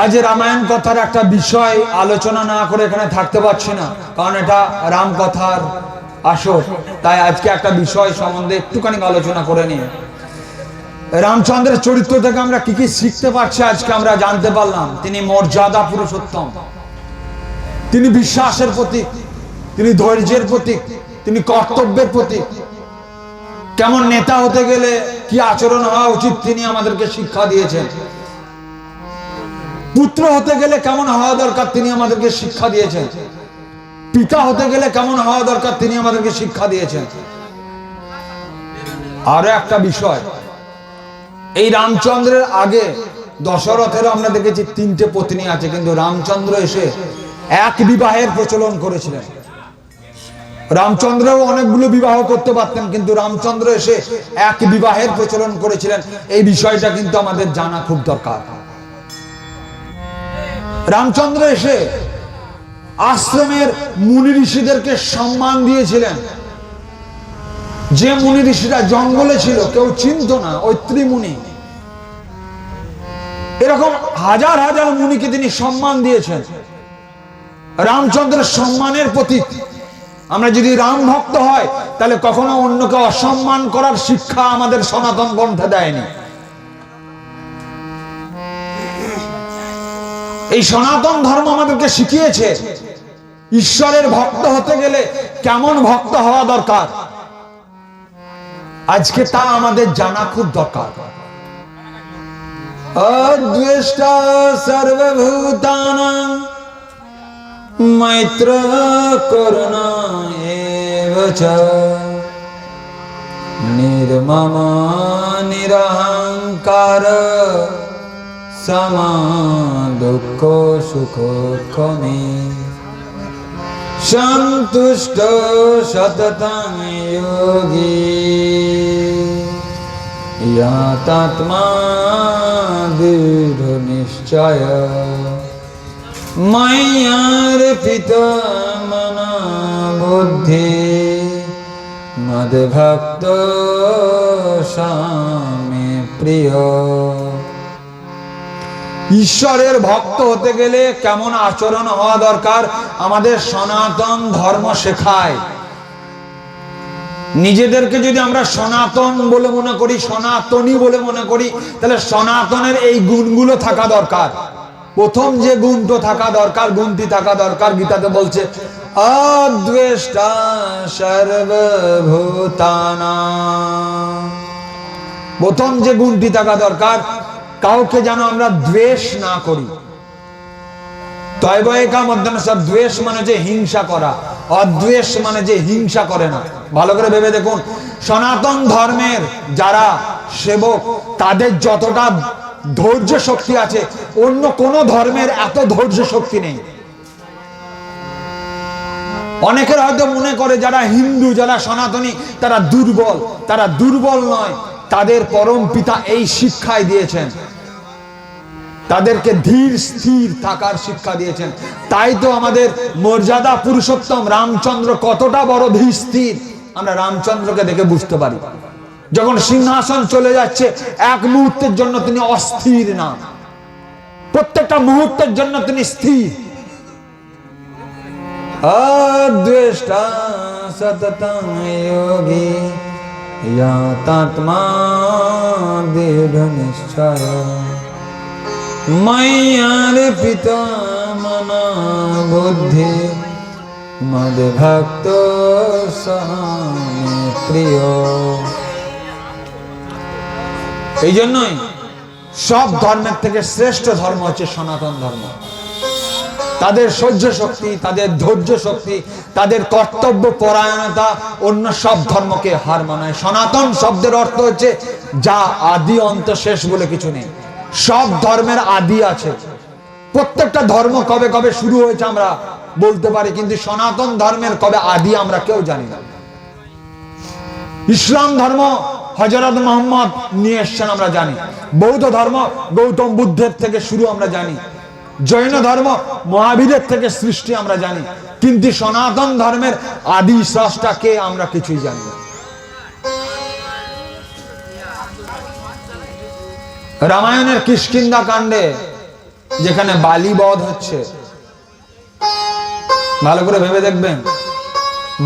Speaker 3: আজ রামায়ণ কথার একটা বিষয় আলোচনা না করে এখানে থাকতে পারছি না, কারণ এটা রাম কথার আসর। তাই আজকে একটা বিষয় সম্বন্ধে একটুখানি আলোচনা করে নিয়ে রামচন্দ্রের চরিত্র থেকে আমরা কি কি শিখতে পারছি আজকে আমরা জানতে পারলাম। তিনি মর্যাদা পুরুষোত্তম, তিনি বিশ্বাসের প্রতীক, তিনি ধৈর্যের প্রতীক, তিনি কর্তব্যের প্রতীক। কেমন নেতা হতে গেলে কি আচরণ হওয়া উচিত তিনি আমাদেরকে শিক্ষা দিয়েছেন। পুত্র হতে গেলে কেমন হওয়া দরকার তিনি আমাদেরকে শিক্ষা দিয়েছেন। পিতা হতে গেলে কেমন হওয়া দরকার তিনি আমাদেরকে শিক্ষা দিয়েছেন। আরো একটা বিষয়, এই রামচন্দ্রের আগে দশরথেরও আমরা দেখেছি 3টে পত্নী আছে, কিন্তু রামচন্দ্র এসে এক বিবাহের প্রচলন করেছিলেন। রামচন্দ্রও অনেকগুলো বিবাহ করতে পারতেন, কিন্তু রামচন্দ্র এসে এক বিবাহের প্রচলন করেছিলেন। এই বিষয়টা কিন্তু আমাদের জানা খুব দরকার। রামচন্দ্র এসে আশ্রমের মুনি ঋষিদেরকে সম্মান দিয়েছিলেন। যে মুনি ঋষিরা জঙ্গলে ছিল, কেউ চিনত না, ঐত্রী মুনি, এরকম হাজার হাজার মুনিকে তিনি সম্মান দিয়েছেন। রামচন্দ্রের সম্মানের প্রতীক। আমরা যদি রাম ভক্ত হয় তাহলে কখনো অন্যকে অসম্মান করার শিক্ষা আমাদের সনাতন গ্রন্থে দেয়নি। এই সনাতন ধর্ম আমাদেরকে শিখিয়েছে ঈশ্বরের ভক্ত হতে গেলে কেমন ভক্ত হওয়া দরকার। আজকে তা আমাদের জানা খুব দরকার। অদ্বেষ্টা সর্বভূতানাং मैत्र करुणा एव च निर्मम निरहंकार समा दुःख सुखोत्कमे संतुष्ट सततं योगी यातात्मा दृढ़ निश्चय मय्यार्पित मना बुद्धि मद्भक्त सामे प्रिय। ঈশ্বরের ভক্ত হতে গেলে কেমন আচরণ হওয়া দরকার আমাদের সনাতন ধর্ম শেখায়। নিজেদেরকে যদি আমরা সনাতন বলে মনে করি, সনাতনী বলে মনে করি, তাহলে সনাতনের এই গুণগুলো থাকা দরকার। প্রথম যে গুণটা থাকা দরকার, গুণটি থাকা দরকার, গীতাতে বলছে অদ্বেষ্টা সর্বভূতানাং। প্রথম যে গুণটি থাকা দরকার, কাউকে যেন আমরা দ্বেষ না করি। তয়বয়কা মধ্যমসব, দ্বেষ মানে যে হিংসা করা, অদ্বেষ মানে যে হিংসা করে না। ভালো করে ভেবে দেখুন, সনাতন ধর্মের যারা সেবক তাদের যতটা ধৈর্য শক্তি আছে, অন্য কোন ধর্মের এত ধৈর্য শক্তি নেই। অনেকের হয়তো মনে করে যারা হিন্দু, যারা সনাতনী, তারা দুর্বল। তারা দুর্বল নয়, তাদের পরম পিতা এই শিক্ষাই দিয়েছেন, তাদেরকে ধীর স্থির থাকার শিক্ষা দিয়েছেন। তাই তো আমাদের মর্যাদা পুরুষোত্তম রামচন্দ্র কতটা বড় ধীর স্থির আমরা রামচন্দ্রকে দেখে বুঝতে পারি। যখন সিংহাসন চলে যাচ্ছে এক মুহূর্তের জন্য তিনি অস্থির না, প্রত্যেকটা মুহূর্তের জন্য তিনি স্থির। অদ্বেষ্টা সততং যোগী ইয়াতাত্মা দৃঢ় নিশ্চয় ময়্যার্পিত মনা বুদ্ধি মদ ভক্ত সহ মে প্রিয়। এই জন্যই সব ধর্মের থেকে শ্রেষ্ঠ ধর্ম হচ্ছে সনাতন ধর্ম। তাদের সহ্য শক্তি, তাদের ধৈর্য শক্তি, তাদের কর্তব্য পরায়ণতা অন্য সব ধর্মকে হার মানায়। সনাতন শব্দের অর্থ হচ্ছে যা আদি অন্ত শেষ বলে কিছু নেই। সব ধর্মের আদি আছে, প্রত্যেকটা ধর্ম কবে কবে শুরু হয়েছে আমরা বলতে পারি, কিন্তু সনাতন ধর্মের কবে আদি আমরা কেউ জানি না। ইসলাম ধর্ম হযরত মুহাম্মদ নিয়ে এসেছেন আমরা জানি, বৌদ্ধ ধর্ম গৌতম বুদ্ধের থেকে শুরু আমরা জানি, জৈন ধর্ম মহাবীরের থেকে সৃষ্টি আমরা জানি, কিন্তু সনাতন ধর্মের আদি স্রষ্টা কে আমরা কিছুই জানি না। রামায়ণের কিষ্কিন্ধা কাণ্ডে যেখানে বালি বধ হচ্ছে, ভালো করে ভেবে দেখবেন,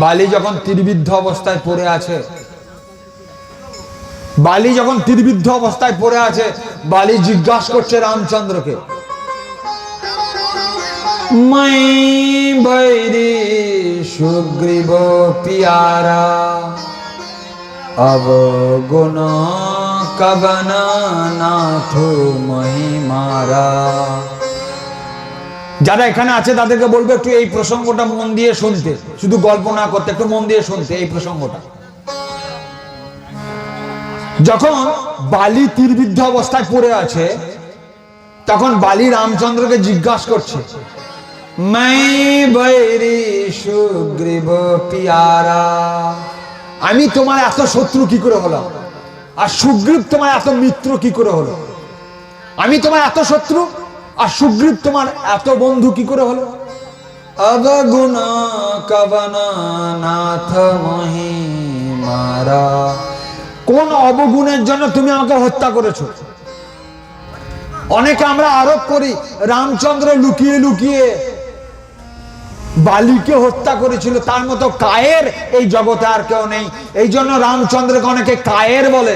Speaker 3: বালি যখন তীরবিদ্ধ অবস্থায় পড়ে আছে, বালি যখন তীরবিদ্ধ অবস্থায় পড়ে আছে, বালি জিজ্ঞাসা করছে রামচন্দ্রকে, मैं बैरी सुग्रीव प्यारा अब गुण कवन नाथ महिमारा। যারা এখানে আছে তাদেরকে বলবো একটু এই প্রসঙ্গটা মন দিয়ে শুনতে, শুধু গল্প না করতে, একটু মন দিয়ে শুনতে এই প্রসঙ্গটা। যখন বালি তীরবিদ্ধ অবস্থায় পড়ে আছে, তখন বালি রামচন্দ্রকে জিজ্ঞাসা করছে, मैं बैरी सुग्रीव प्यारा, আমি তোমার এত শত্রু কি করে হলাম, আর সুগ্রীব তোমার এত মিত্র কি করে হলো? আমি তোমার এত শত্রু আর সুগ্রীব তোমার এত বন্ধু কি করে হলো? অবগুণ কবন নাথ মহিমারা, কোন অবগুণের জন্য তুমি আমাকে হত্যা করেছো? অনেকে আমরা আরোপ করি রামচন্দ্র লুকিয়ে লুকিয়ে বালিকে হত্যা করেছিল, তার মতো কায়ের এই জগতে আর কেউ নেই, এই জন্য রামচন্দ্রকে অনেকে কায়ের বলে।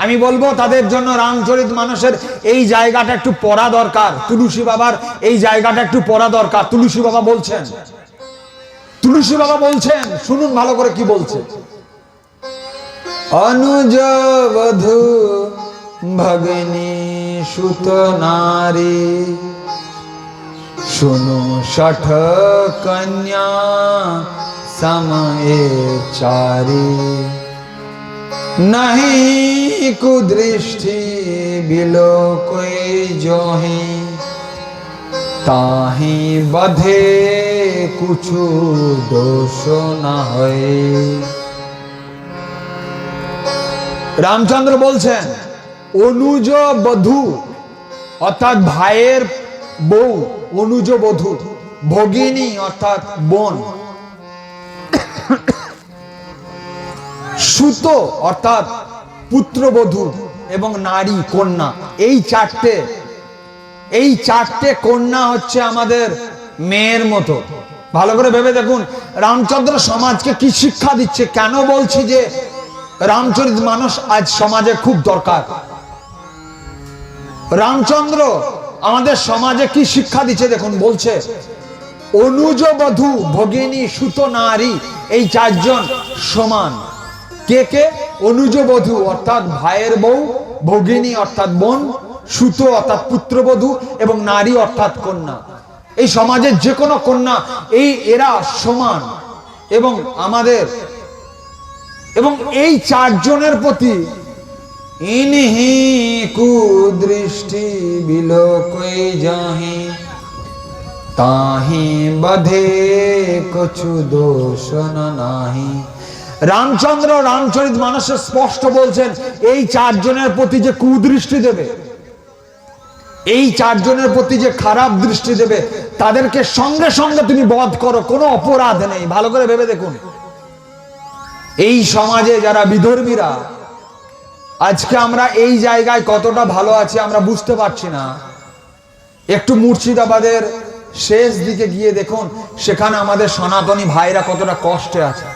Speaker 3: আমি বলবো তাদের জন্য রামচরিত মানসের এই জায়গাটা একটু পড়া দরকার, তুলসী বাবার এই জায়গাটা একটু পড়া দরকার। তুলসী বাবা বলছেন, তুলসী বাবা বলছেন, শুনুন ভালো করে কি বলছে। অনুজ বধূ ভগিনী সুত নারী শুনো ষঠ কন্যা সময়ে চারি नहीं कुदृष्टि बिलोकोई जोहि ताहि बधे कुछु दोष न होए। রামচন্দ্র বলছেন অনুজ বধূ অর্থাৎ ভাইয়ের বউ, অনুজ বধূ, ভগিনী অর্থাৎ বোন, সুত অর্থাৎ পুত্রবধূ এবং নারী কন্যা, এই চারটে কন্যা হচ্ছে আমাদের মেয়ের মতো। ভালো করে ভেবে দেখুন রামচন্দ্র সমাজকে কি শিক্ষা দিচ্ছে। কেন বলছি যে রামচরিত মানস আজ সমাজে খুব দরকার। রামচন্দ্র আমাদের সমাজে কি শিক্ষা দিচ্ছে দেখুন, বলছে অনুজ বধূ ভগিনী সুত নারী, এই চারজন সমান। কে কে? অনুজ বধূ অর্থাৎ ভাইয়ের বউ, ভগিনী অর্থাৎ বোন, সুত অর্থাৎ পুত্রবধূ এবং নারী অর্থাৎ কন্যা। এই সমাজের যে কোনো কন্যা এরা সমান এবং আমাদের, এবং এই চারজনের প্রতি ইনহি কুদৃষ্টি বিলোকই যাহি তাহি বধে কछु দোষ নাহি। রামচন্দ্র রামচরিত মানসে স্পষ্ট বলছেন এই চারজনের প্রতি যে কুদৃষ্টি দেবে, এই চারজনের প্রতি যে খারাপ দৃষ্টি দেবে, তাদেরকে সঙ্গে সঙ্গে তুমি বধ করো, কোনো অপরাধ নেই। ভালো করে ভেবে দেখুন, এই সমাজে যারা বিধর্মীরা, আজকে আমরা এই জায়গায় কতটা ভালো আছি আমরা বুঝতে পারছি না। একটু মুর্শিদাবাদের শেষ দিকে গিয়ে দেখুন, সেখানে আমাদের সনাতনী ভাইরা কতটা কষ্টে আছে।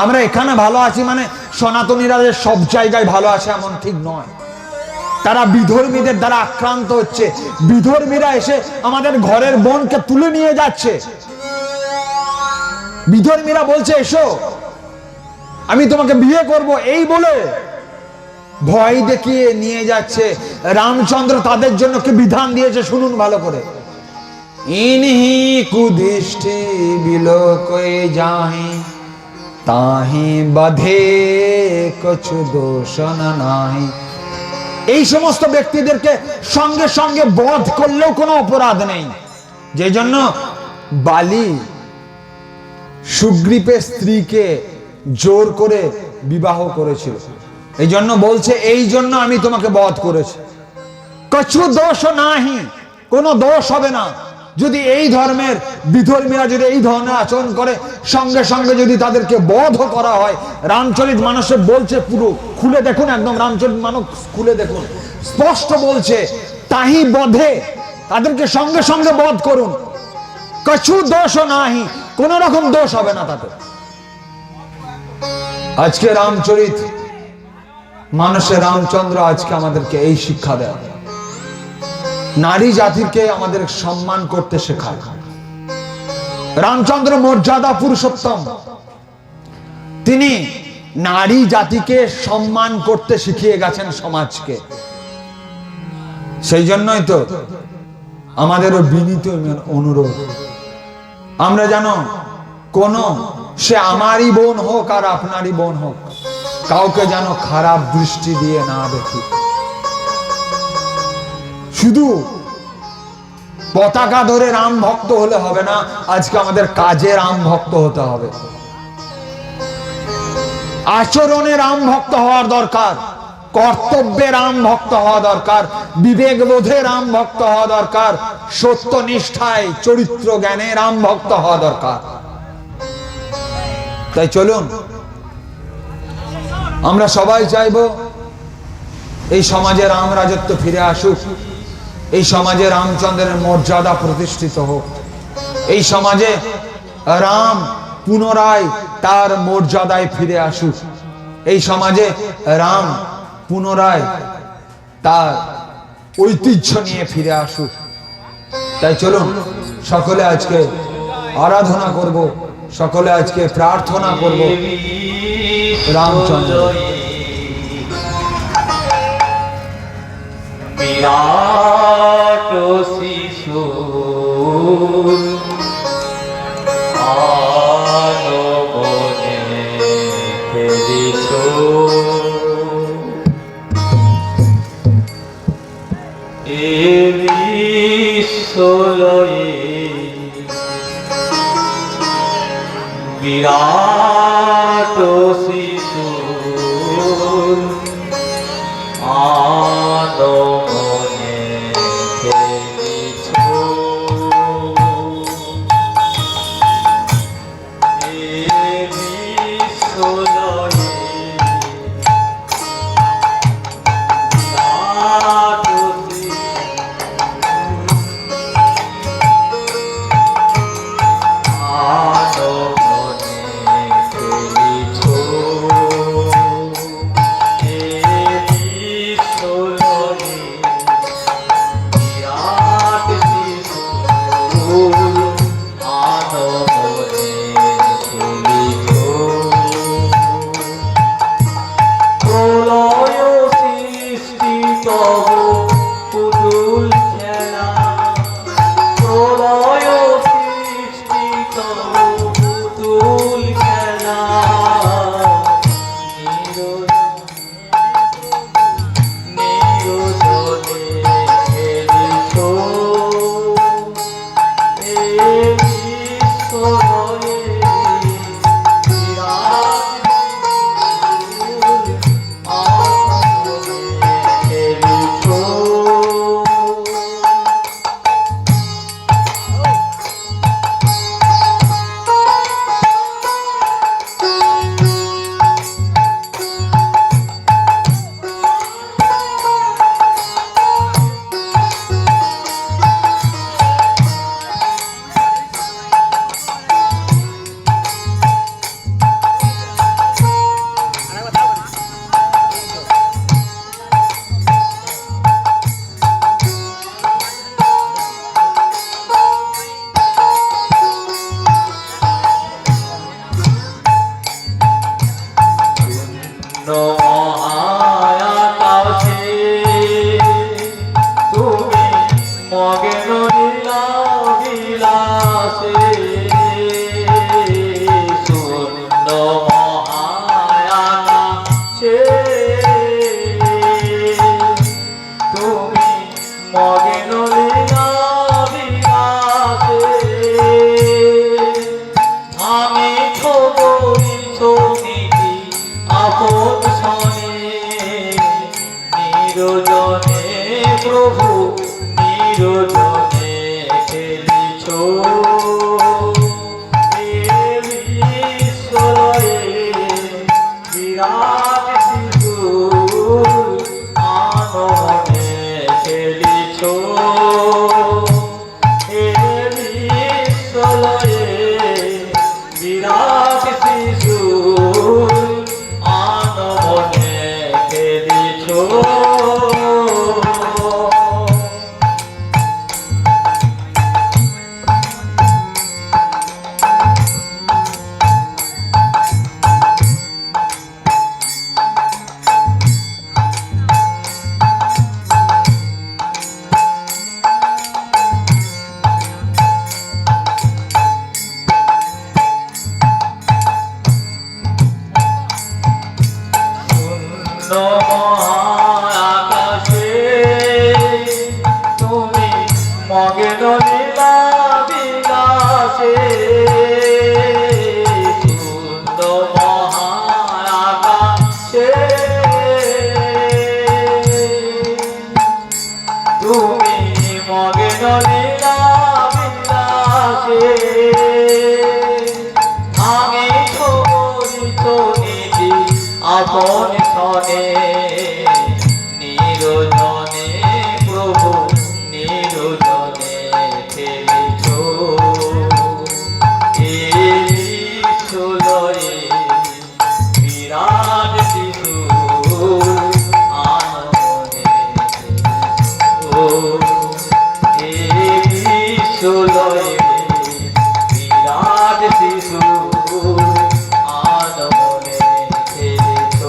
Speaker 3: আমরা এখানে ভালো আছি মানে সনাতনীরা যে সব জায়গায় ভালো আছে এমন ঠিক নয়। তারা বিধর্মীদের দ্বারা আক্রান্ত হচ্ছে। বিধর্মীরা এসে আমাদের ঘরের বোনকে তুলে নিয়ে যাচ্ছে। বিধর্মীরা বলছে এসো আমি তোমাকে বিয়ে করব, এই বলে ভয় দেখিয়ে নিয়ে যাচ্ছে। রামচন্দ্র তাদের জন্য কি বিধান দিয়েছে শুনুন ভালো করে। ইনহি কুদৃষ্টি বিলোকয়ে যাহি, তাহি বধে কछु দোষ নাহি। এই সমস্ত ব্যক্তিদেরকে সঙ্গে সঙ্গে বধ করলেও কোনো অপরাধ নেই। যে জন্য বালি সুগ্রীবের স্ত্রীকে জোর করে বিবাহ করেছিল। এই জন্য বলছে এই জন্য আমি তোমাকে বধ করেছি। কछु দোষ নাহি, কোনো দোষ হবে না। যদি এই ধর্মের বিধর্মীরা যদি এই ধরনের আচরণ করে, সঙ্গে সঙ্গে যদি তাদেরকে বধ করা হয়। রামচরিত মানসে বলছে, পুরো খুলে দেখুন, একদম রামচরিত মানস খুলে দেখুন, স্পষ্ট বলছে তাহি বধে, তাদেরকে সঙ্গে সঙ্গে বধ করুন। কछु দোষ নাহি, কোন রকম দোষ হবে না তাতে। আজকে রামচরিত মানুষের রামচন্দ্র আজকে আমাদেরকে এই শিক্ষা দেয়, নারী জাতিকে আমাদের সম্মান করতে শেখায়। রামচন্দ্র মর্যাদা পুরুষোত্তম, তিনি নারী জাতিকে সম্মান করতে শিখিয়ে গেছেন সমাজকে। সেই জন্যই তো আমাদেরও বিনীত অনুরোধ, আমরা যেন কোন সে আমারই বোন হোক আর আপনারই বোন হোক, কাউকে যেন খারাপ দৃষ্টি দিয়ে না দেখি। শুধু পতাকা ধরে রাম ভক্ত হলে হবে না, আজকে আমাদের কাজে রাম ভক্ত হতে হবে, আচরণে রাম ভক্ত হওয়ার দরকার, কর্তব্যে রাম ভক্ত হওয়া দরকার, বিবেক বোধে রাম ভক্ত হওয়া দরকার, সত্য নিষ্ঠায় চরিত্র জ্ঞানে রাম ভক্ত হওয়া দরকার। তাই চলুন আমরা সবাই চাইবো এই সমাজে রাম রাজত্ব ফিরে আসুক, এই সমাজে রামচন্দ্রের মর্যাদা প্রতিষ্ঠিত হোক, এই সমাজে রাম পুনরায় তার মর্যাদায় ফিরে আসুক, এই সমাজে রাম পুনরায় তার ঐতিহ্য নিয়ে ফিরে আসুক। তাই চলুন সকলে আজকে আরাধনা করব, সকলে আজকে প্রার্থনা করব রামচন্দ্র।
Speaker 2: বিরাট শিশু আনবনে ফেরিছ, এ বিশ্বলয়ে বিরাট শিশু আনবনে ফেরিছ, এ বিশ্বলয়ে বিরাট শিশু মগন লীলা বিলাসে শূন্য মহায়াকাশে তুমি মগন লীলা বিলাসে আমি করিছ নীতি আপন শনে নিরজনে প্রভু নিরজনে খেলিছ বিশ্বলয়ে বিরাট শিশু আনমনে খেলিছ বিশ্বলয়ে বিরাট শিশু আনমনে খেলিছ আকাশে তুমি মগন লীলা বিলাসে শূন্য মহাকাশে তুমি মগন লীলা বিলাসে আমি করিছ নীতি আপন শনে নিরজনে প্রভু নিরজনে খেলিছ বিশ্বলয়ে বিরাট শিশু আনমনে বিশ্বলয়ে বিরাট শিশু আনমনে খেলিছ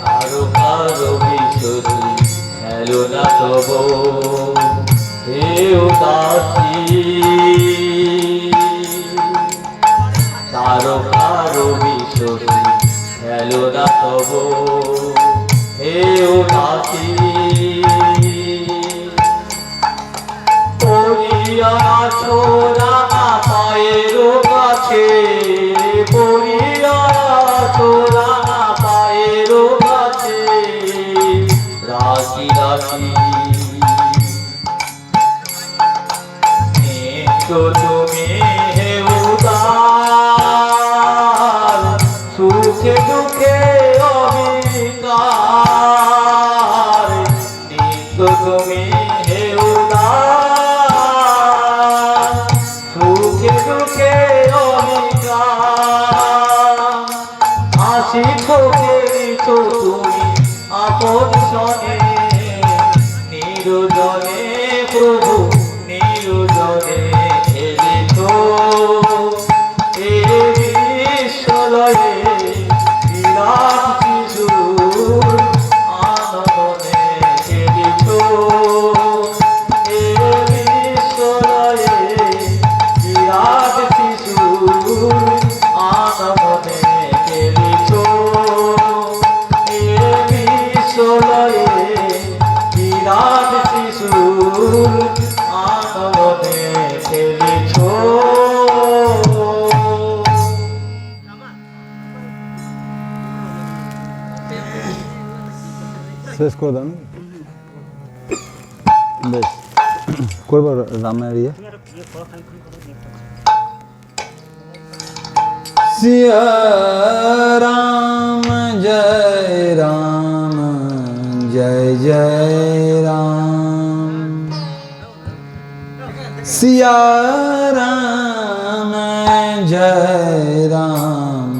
Speaker 2: কারো কারো বিশ্বতি হেলো না তব হে উদাসী কারো কারো বিশ্বতি হেলো না তব হে উদাসী পড়িয়া ছোড়া পায়ের কাছে পড়িয়া ছোড়া পায়ের কাছে রাখি রাখি তুমি হে উদার সুখে দুঃখে অবিকার নিত্য তুমি হে উদার সুখে দুঃখে অবিকার হাসি ঠোকেরিছ তুমি আপন শনে নিরজনে প্রভু নিরজনে খেলিছ বিশ্বলয়ে বিরাট শিশু আনমনে খেলিছ বিশ্বলয়ে বিরাট শিশু আনমনে খেলিছ বিশ্বলয়ে বিরাট শিশু আনমনে খেলিছ
Speaker 1: শেষ করে দাও বেশ করবো রামের ইয়ে
Speaker 3: सिया राम जय राम जय जय राम सिया राम जय राम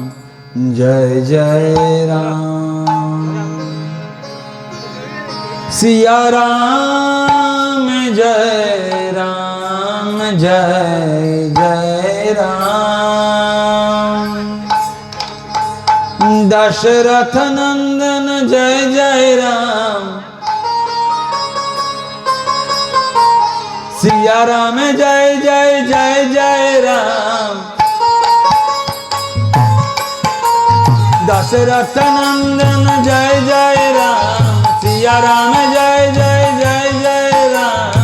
Speaker 3: जय जय राम सिया राम जय राम जय जय राम दशरथ नंदन जय जय राम सिया राम जय जय जय जय राम दशरथ नंदन जय जय राम सिया राम जय जय जय जय राम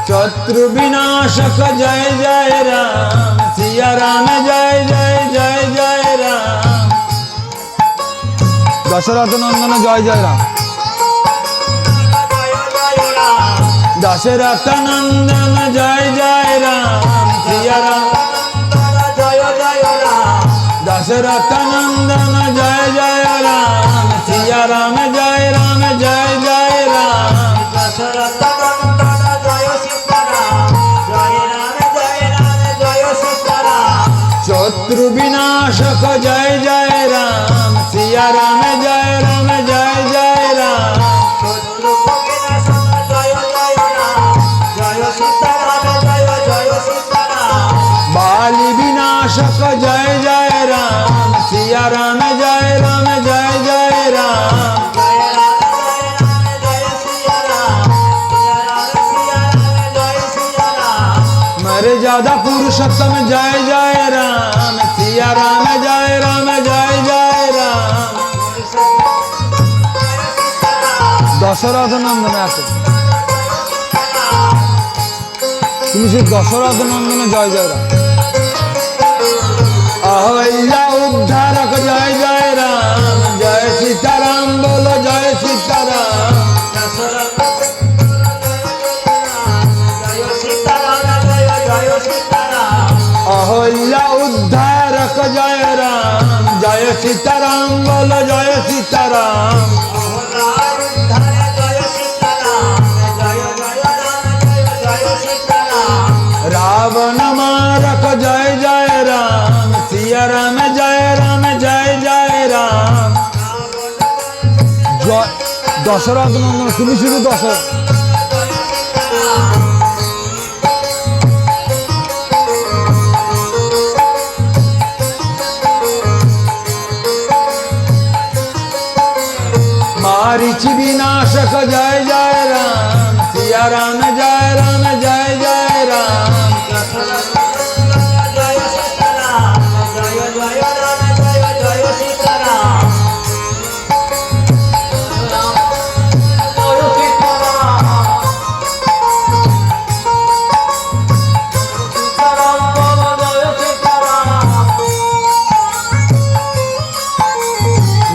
Speaker 3: शत्रु विनाशक जय जय राम सिया राम जय जय जय जय राम
Speaker 1: दशरथ नंदन जय जय राम
Speaker 3: दशरथ नंदन जय जय राम सिया राम दशरथ नंदन जय जय राम सिया राम जय जय राम शत्रु विनाशक जय जय राम सिया राम जय जय राम बाली विनाशक जय जय राम सिया राम जय जय राम मर्यादा पुरुषोत्तम जय जय राम सिया राम जय जय राम
Speaker 1: দশরথ নন্দন আছে তুমি সেই দশরথ নন্দন জয় জয় রাম
Speaker 3: अहल्या उद्धारक जय जय राम जय सीताराम बोलो जय सीताराम अहल्या उद्धारक जय राम जय सीताराम बोलो जय सीताराम रावण मारक जय जय राम सिया राम जय जय राम
Speaker 1: দশরথ নন্দন তুমি শুধু দশরথ
Speaker 3: मारीच विनाशक जय जय राम सिया राम जय जय राम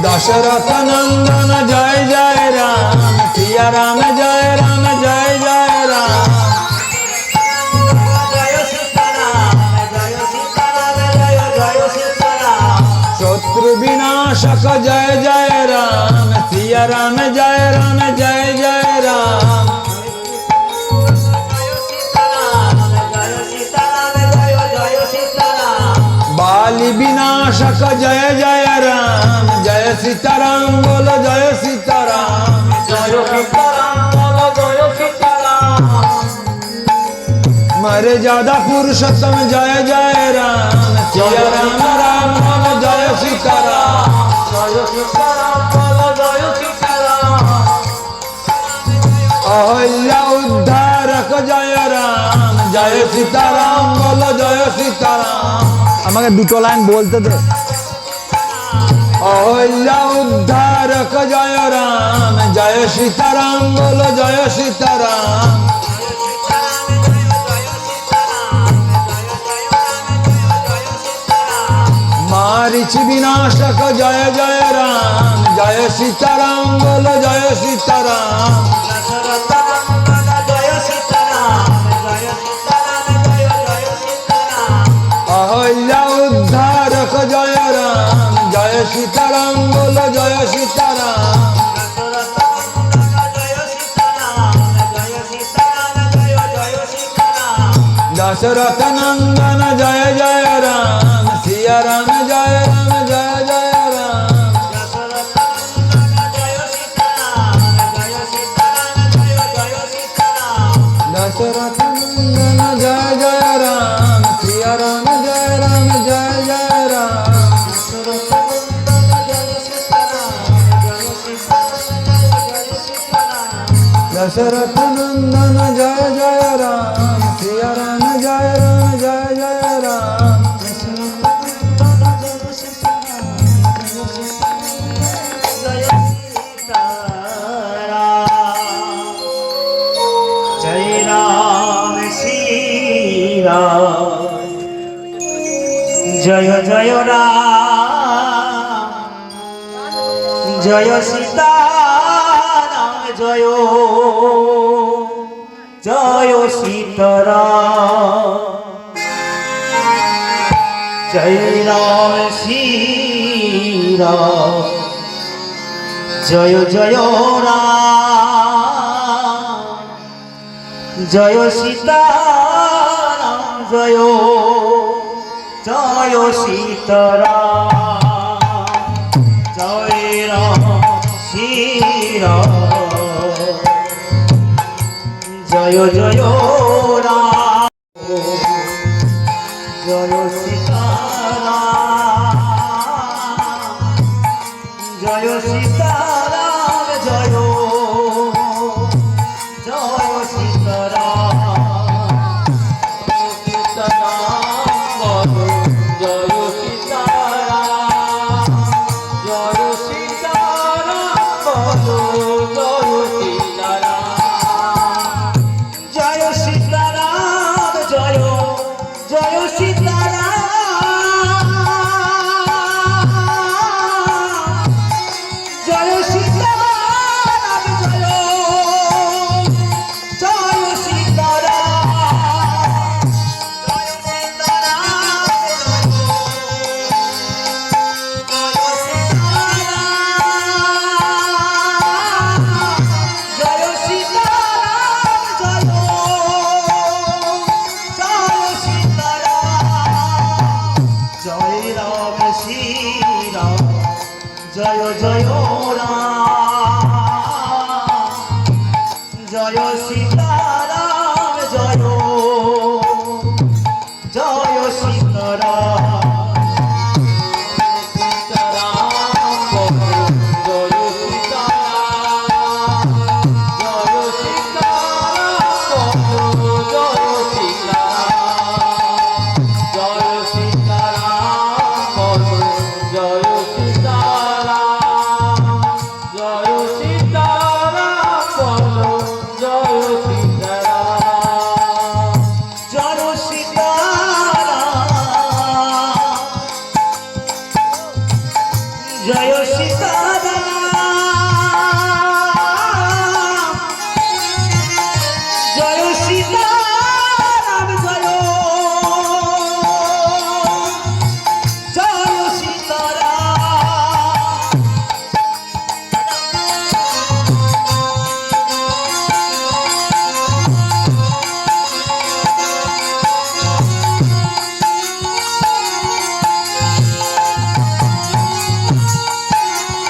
Speaker 3: दशरथ नंदन जय जय राम सिया राम जय जय राम शत्रु विनाशक जय जय राम सिया राम जय जय राम बाली विनाशक जय जय राम जय सीताराम बोलो जय सीताराम मर्यादा पुरुषोत्तम जय जय राम सिया राम जय सीताराम अहल्या उद्धारक जय राम जय सीताराम बोलो जय सीताराम
Speaker 1: আমাকে দুটো লাইন বলতে দে
Speaker 3: अहल्या उद्धारक जय राम जय सीताराम बोलो जय सीताराम मारीच विनाशक जय जय राम जय सीताराम बोलो जय सीताराम दशरथ नंदन जय जय राम सिया राम जय राम जय जय राम दशरथ नंदन जय जय राम सिया राम जय राम जय जय राम दशरथ नंदन जय जय राम सिया राम जय राम जय जय राम
Speaker 5: जय राम श्री राम जय जय राम जय सीता राम जय जय सीताराम जय राम श्री राम जय जय राम जय सीताराम जय जय सीताराम जय राम श्री राम जय जय राम जय सीताराम जय सीताराम जय जय सीताराम जय सीताराम जय जय सीताराम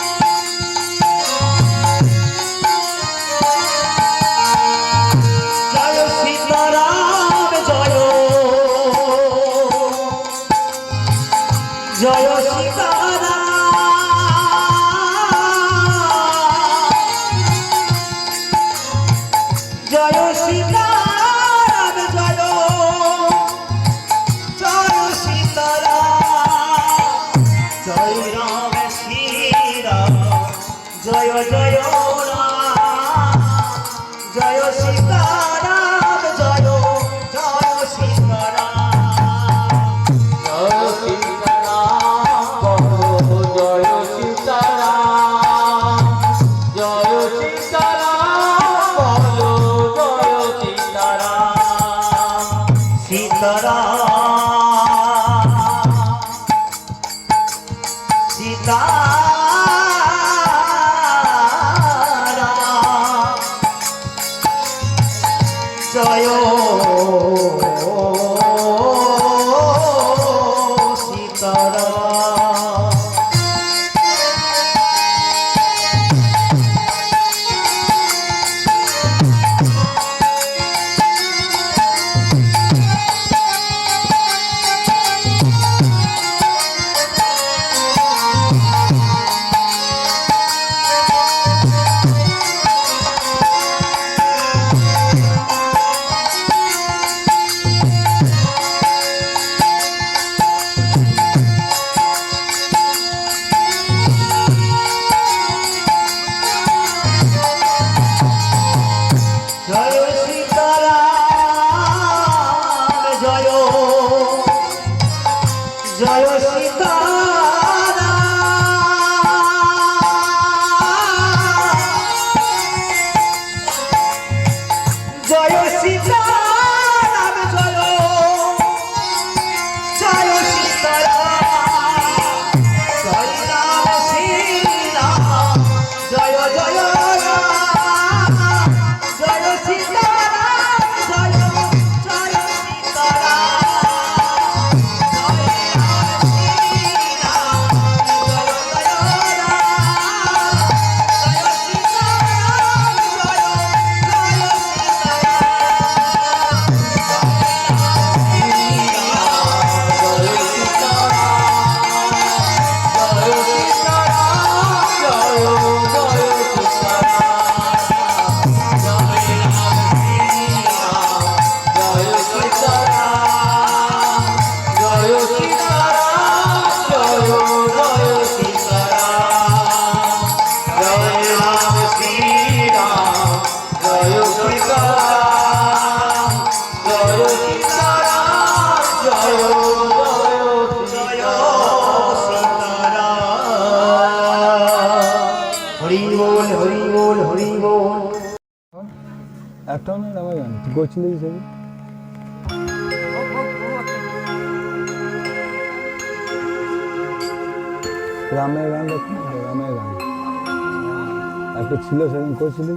Speaker 5: जय सीताराम जय जय सीताराम जय जय राम जय सीताराम जय जय জয়
Speaker 1: একটাও নেই রামের গান, তুই করছিলি সেদিন? রামের গান দেখুন, রামের গান একটা ছিল সেদিন, করছিলি?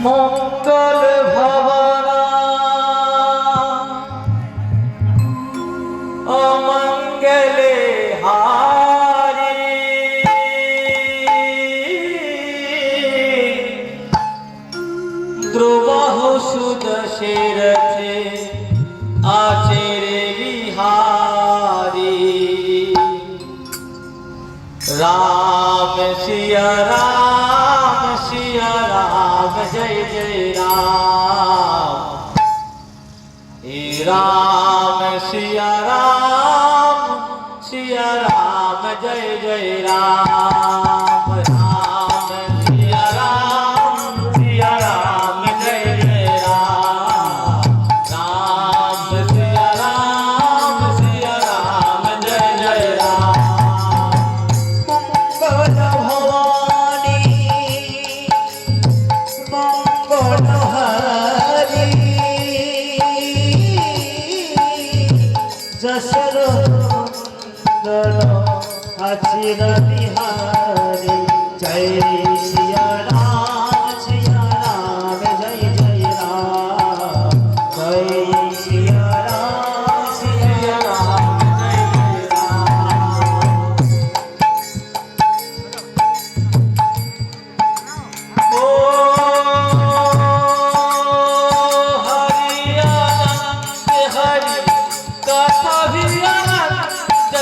Speaker 2: মঙ্গল ভবনা অমঙ্গলে হারি ধ্রুবহ সুদশেরথে আচেরে বিহারি राम सिया राम जय जय राम हे राम सिया राम जय जय राम राम सिया राम जय जय राम राम सिया राम जय जय राम
Speaker 5: মঙ্গল ভবানী মঙ্গল হারি যশোর আচির বিহারি জয় সিয়া রাম জয় জয় রাম জয় সিয়া রাম
Speaker 2: जय जय राम ओ हरि अनंत हरि कथा भी अनंत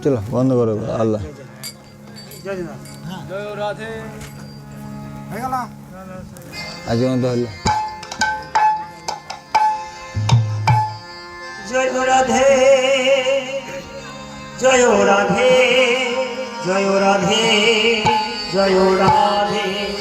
Speaker 1: চলো বন্ধ করো আল্লাহ আজকে মতো হলো
Speaker 5: জয় রাধে জয় রাধে জয় রাধে জয় রাধে